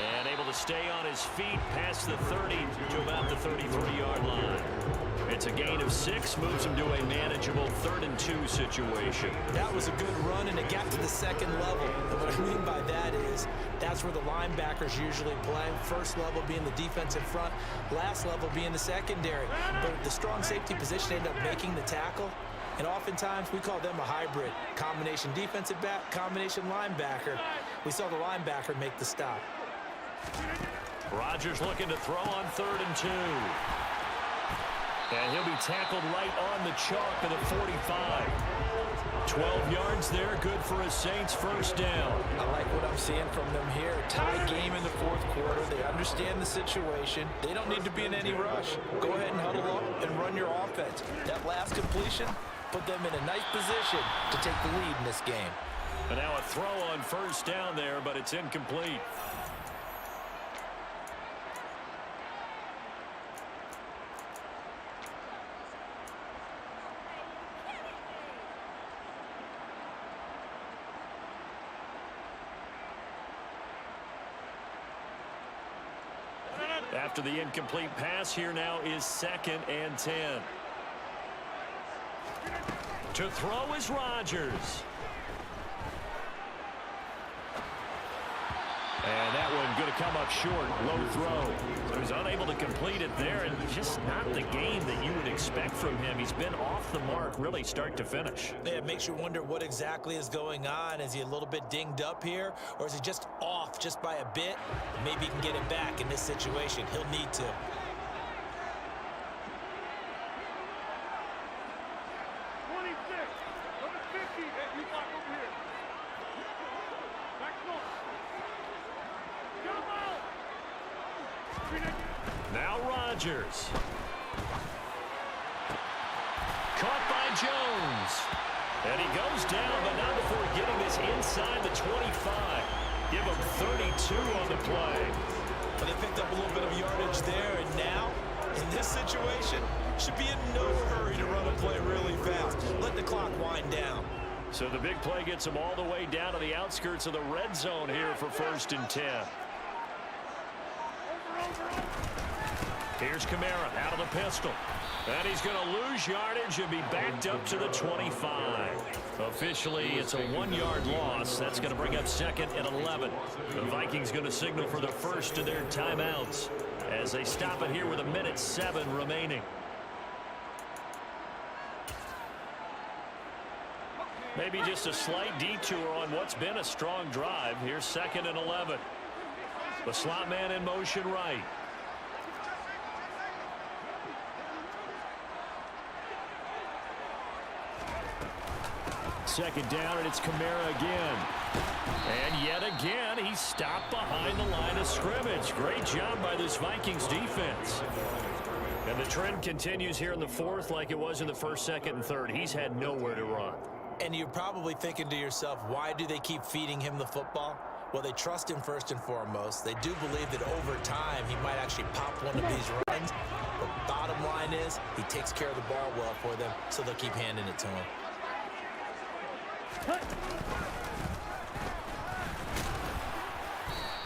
And able to stay on his feet past the 30 to about the 33-yard line. It's a gain of 6, moves him to a manageable 3rd and 2 situation. That was a good run, and it got to the second level. And what I mean by that is that's where the linebackers usually play. First level being the defensive front, last level being the secondary. But the strong safety position ended up making the tackle. And oftentimes we call them a hybrid. Combination defensive back, combination linebacker. We saw the linebacker make the stop. Rodgers looking to throw on 3rd and 2. And he'll be tackled right on the chalk of the 45. 12 yards there, good for a Saints first down. I like what I'm seeing from them here. Tie game in the 4th quarter. They understand the situation. They don't need to be in any rush. Go ahead and huddle up and run your offense. That last completion put them in a nice position to take the lead in this game. And now a throw on first down there, but it's incomplete. After the incomplete pass, here now is 2nd and 10. To throw is Rodgers. And that one going to come up short. Low throw. So he's unable to complete it there, and just not the game that you would expect from him. He's been off the mark really start to finish. Yeah, it makes you wonder what exactly is going on. Is he a little bit dinged up here, or is he just off just by a bit? Maybe he can get it back in this situation. He'll need to. Now Rodgers. Caught by Jones. And he goes down, but not before getting this inside the 25. Give him 32 on the play. But they picked up a little bit of yardage there, and now, in this situation, should be in no hurry to run a play really fast. Let the clock wind down. So the big play gets him all the way down to the outskirts of the red zone here for 1st and 10. Here's Kamara out of the pistol. And he's going to lose yardage and be backed up to the 25. Officially, it's a 1-yard loss. That's going to bring up 2nd and 11. The Vikings going to signal for the first of their timeouts as they stop it here with 1:07 remaining. Maybe just a slight detour on what's been a strong drive. Here's 2nd and 11. The slot man in motion right. Second down, and it's Kamara again. And yet again, he's stopped behind the line of scrimmage. Great job by this Vikings defense. And the trend continues here in the 4th like it was in the 1st, 2nd, and 3rd. He's had nowhere to run. And you're probably thinking to yourself, why do they keep feeding him the football? Well, they trust him first and foremost. They do believe that over time he might actually pop one of these runs. But bottom line is he takes care of the ball well for them, so they'll keep handing it to him.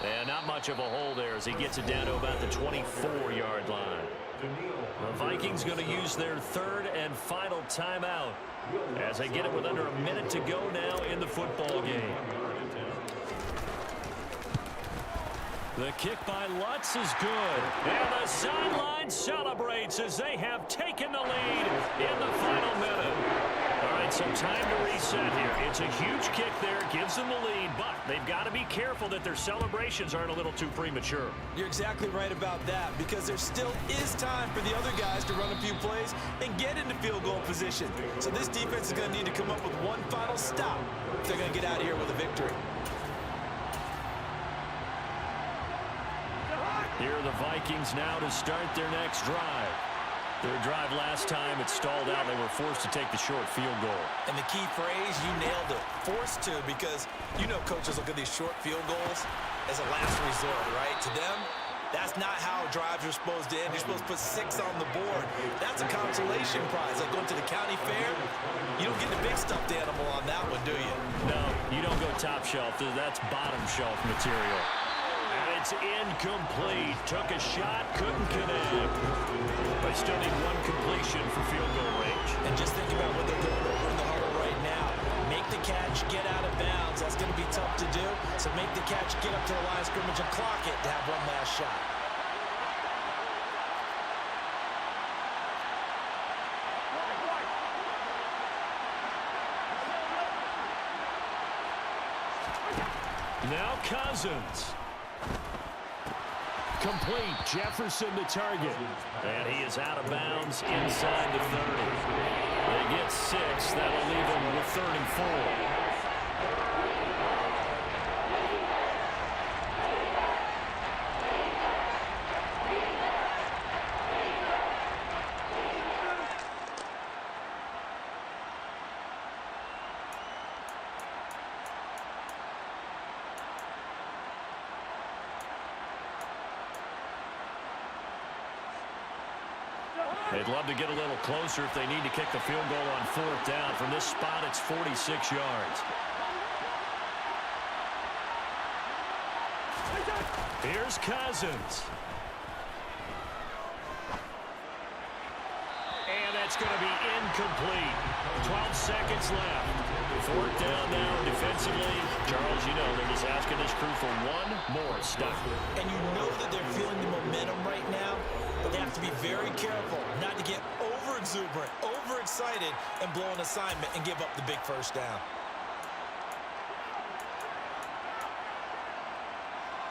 And not much of a hole there as he gets it down to about the 24-yard line. The Vikings going to use their 3rd and final timeout as they get it with under a minute to go now in the football game. The kick by Lutz is good. And the sideline celebrates as they have taken the lead in the final minute. All right, so time to reset here. It's a huge kick there, gives them the lead, but they've got to be careful that their celebrations aren't a little too premature. You're exactly right about that, because there still is time for the other guys to run a few plays and get into field goal position. So this defense is going to need to come up with one final stop if they're going to get out of here with a victory. Here are the Vikings now to start their next drive. Their drive last time, it stalled out. They were forced to take the short field goal. And the key phrase, you nailed it. Forced to, because you know coaches look at these short field goals as a last resort, right? To them, that's not how drives are supposed to end. You're supposed to put 6 on the board. That's a consolation prize. Like going to the county fair, you don't get the big stuffed animal on that one, do you? No, you don't go top shelf. That's bottom shelf material. And it's incomplete. Took a shot, couldn't connect. But still need one completion for field goal range. And just think about what they're going over in the huddle right now. Make the catch, get out of bounds. That's going to be tough to do. So make the catch, get up to the line of scrimmage, and clock it to have one last shot. Now Cousins. Complete. Jefferson the target. And he is out of bounds inside the 30. They get 6. That'll leave him with 34. They'd love to get a little closer if they need to kick the field goal on 4th down. From this spot, it's 46 yards. Here's Cousins. And that's going to be incomplete. 12 seconds left. 4th down now defensively. Charles, you know they're just asking this crew for one more stop. And you know that they're feeling the momentum right now, but they have to be very careful not to get over-exuberant, overexcited, and blow an assignment and give up the big first down.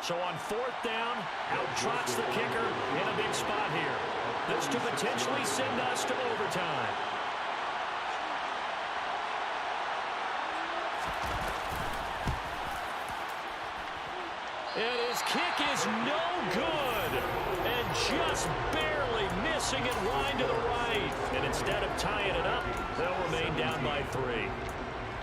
So on 4th down, out trots the kicker in a big spot here. This to potentially send us to overtime. And his kick is no good. And just barely missing it wide to the right. And instead of tying it up, they'll remain down by 3.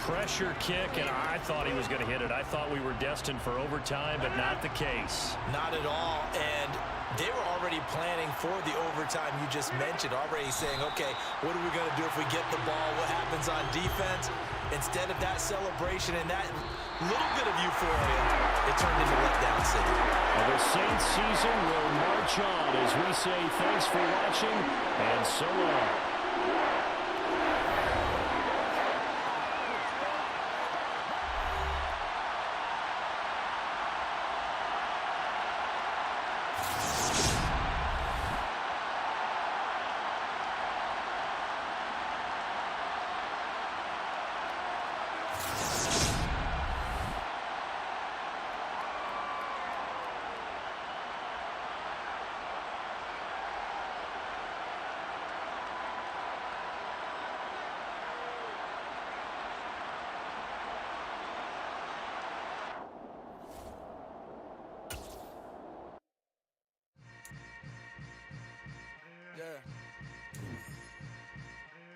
Pressure kick, and I thought he was going to hit it. I thought we were destined for overtime, but not the case. Not at all. And they were already planning for the overtime you just mentioned, already saying, okay, what are we going to do if we get the ball? What happens on defense? Instead of that celebration and that little bit of euphoria, it turned into letdown city. Well, the Saints season will march on as we say thanks for watching and so long.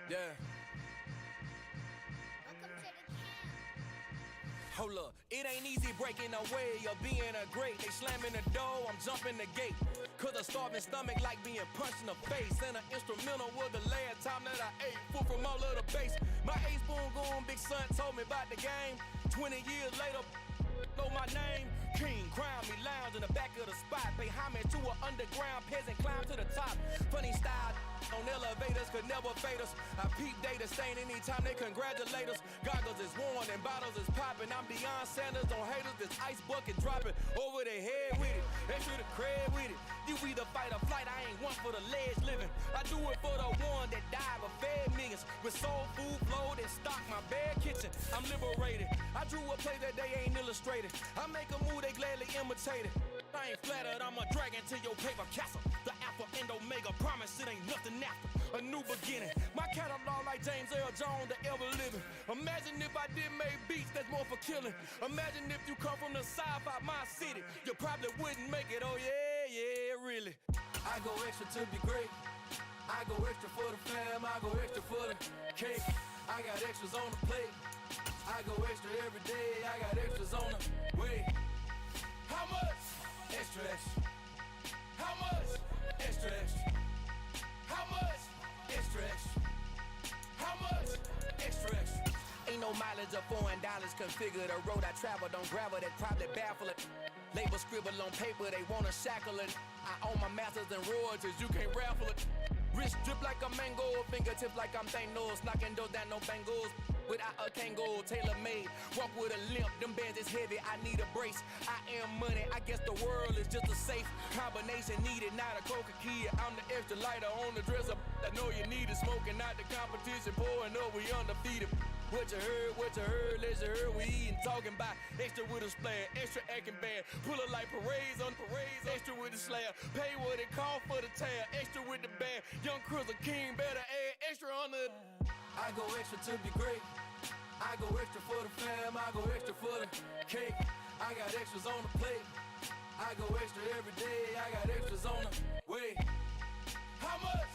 Yeah. Hold up, it ain't easy breaking away or being a great. They slamming the door, I'm jumping the gate. Cause a starving stomach like being punched in the face. And an instrumental was the last time that I ate food from all of the base. My ace spoon goon, big son told me about the game. 20 years later, know my name. King, crown me, lounge in the back of the spot. Pay homage to an underground peasant, climb to the top. Funny style on elevators could never fade us. I peep data stain anytime they congratulate us. Goggles is worn and bottles is popping. I'm Deion Sanders on haters, this ice bucket dropping over their head with it. Extra the cred with it. You either fight or flight, I ain't one for the ledge living. I do it for the one that died but fed millions. With soul food flowed and stock my bad kitchen. I'm liberated. I drew a play that they ain't illustrated. I make a move they gladly imitated. I ain't flattered, I'm a dragon to your paper castle. The alpha and omega, promise it ain't nothing after. A new beginning. My catalog like James Earl Jones, the ever living. Imagine if I did make beats that's more for killing. Imagine if you come from the south out my city. You probably wouldn't make it, oh yeah, really. I go extra to be great. I go extra for the fam, I go extra for the cake. I got extras on the plate. I go extra every day, I got extras on the way. How much? Extra, extra. How much? Extra, extra. How much? Extra, extra. How much? Extra, extra. Ain't no mileage Hundreds of foreign dollars configure the road I travel. Don't gravel, that probably baffle it. Label scribble on paper, they wanna shackle it. I own my masters and royalties, you can't raffle it. Wrist drip like a mango, fingertips like I'm Thanos. Knocking doors down, no bangles. Without a Kango, tailor-made. Walk with a limp, them bands is heavy, I need a brace. I am money, I guess the world is just a safe combination needed, not a coca key. I'm the extra lighter on the dresser. I know you need it, smoking out the competition, pouring up, we undefeated. What you heard, let's heard, we eating, talking about extra with a splash, extra acting bad. Pull it like parades on parades, extra with the slab. Pay what it cost for the tab, extra with the band. Young Cruiser King, better add extra on the. I go extra to be great. I go extra for the fam, I go extra for the cake. I got extras on the plate. I go extra every day, I got extras on the way. How much?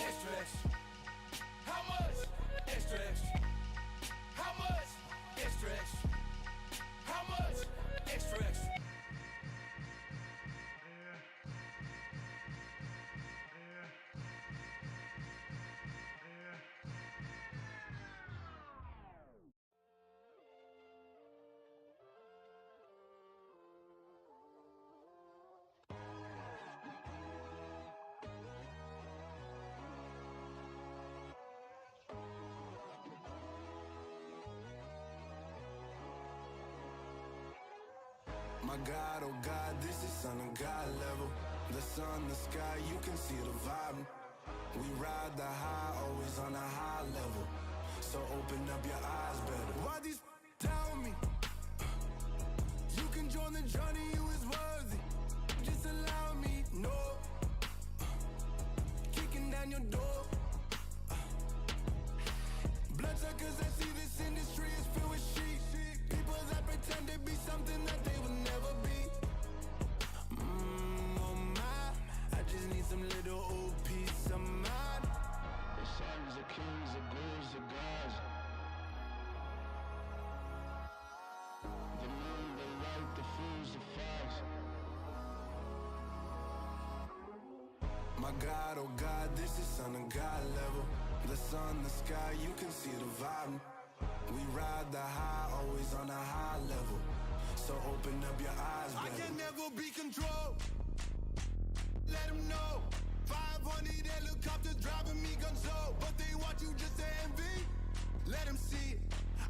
Extra, extra. How much? Extra, extra. How much? Extra, extra. How much? Extra, extra. My God, oh God, this is Son of God level. The sun, the sky, you can see the vibe. We ride the high, always on a high level. So open up your eyes better. Why these tell me? You can join the journey, you is worthy. Just allow me, no. Kicking down your door. Bloodsuckers, I see this industry is filled with sheep. People that pretend to be something that they will never be. Oh my, I just need some little old peace of mind. The sons of kings, the ghouls, the gods. The moon, the light, the fools, the fogs. My God, oh God, this is Son of God level. The sun, the sky, you can see the vibe. We ride the high, always on a high level. So open up your eyes, baby. I can never be controlled. Let them know. 500 helicopters driving me gonzo. But they want you just to envy. Let them see it.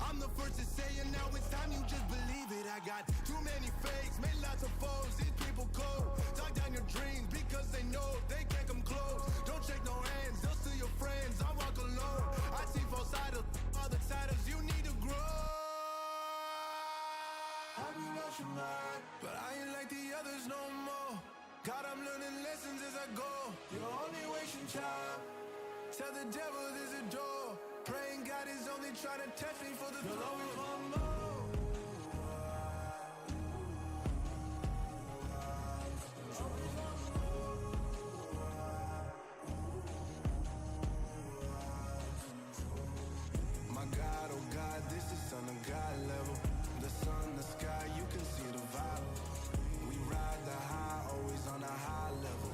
I'm the first to say it, now it's time you just believe it. I got too many fakes, made lots of foes. These people cold. Talk down your dreams because they know they can't come close. Don't shake no hands, they'll steal your friends. I walk alone. I see false idols, other titles. You need to grow. Have you lost your mind? But I ain't like the others no more. God, I'm learning lessons as I go. You're only wasting time. Tell the devil there's a door. Praying God is only trying to test me for the throne. You'll always want more. My God, oh God, this is Son of God level. The sun, the sky, you can see the vibe. We ride the high, always on a high level.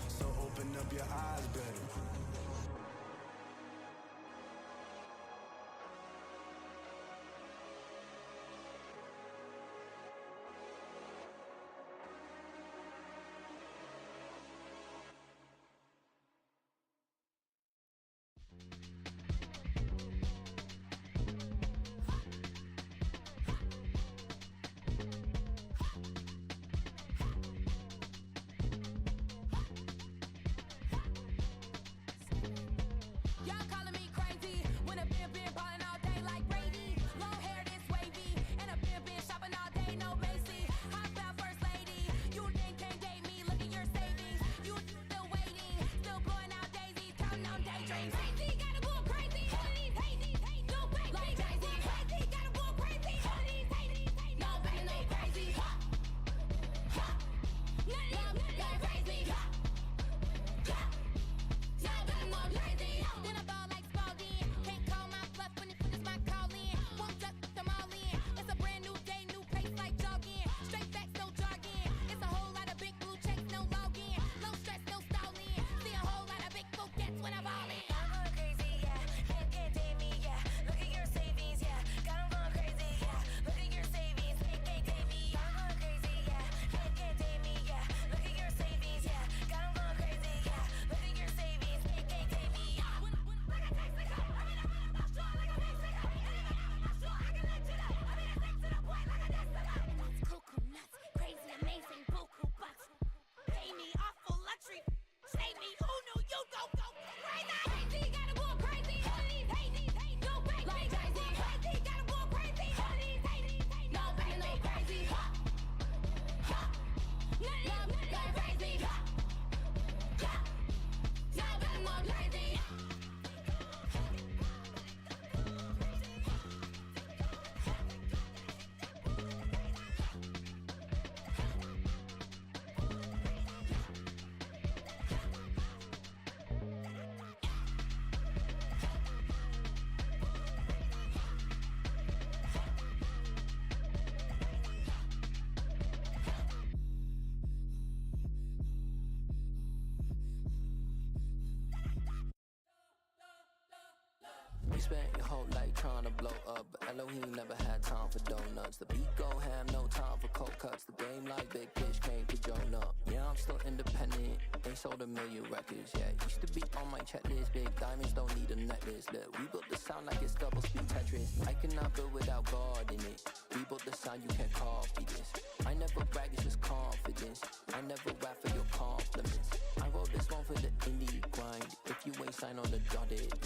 So open up your eyes better. spent your whole life trying to blow up, but Elohim never had time for donuts. The beat go ham, no time for cold cuts. The game like Big Fish came to join up. Yeah, I'm still independent, ain't sold a million records yet. Used to be on my checklist, big diamonds don't need a necklace. Look, we built the sound like it's double speed Tetris. I cannot build without God in it. We built the sound, you can't copy this. I never brag, it's just confidence. I never rap for your compliments. I wrote this one for the indie grind. If you ain't signed on the dotted line,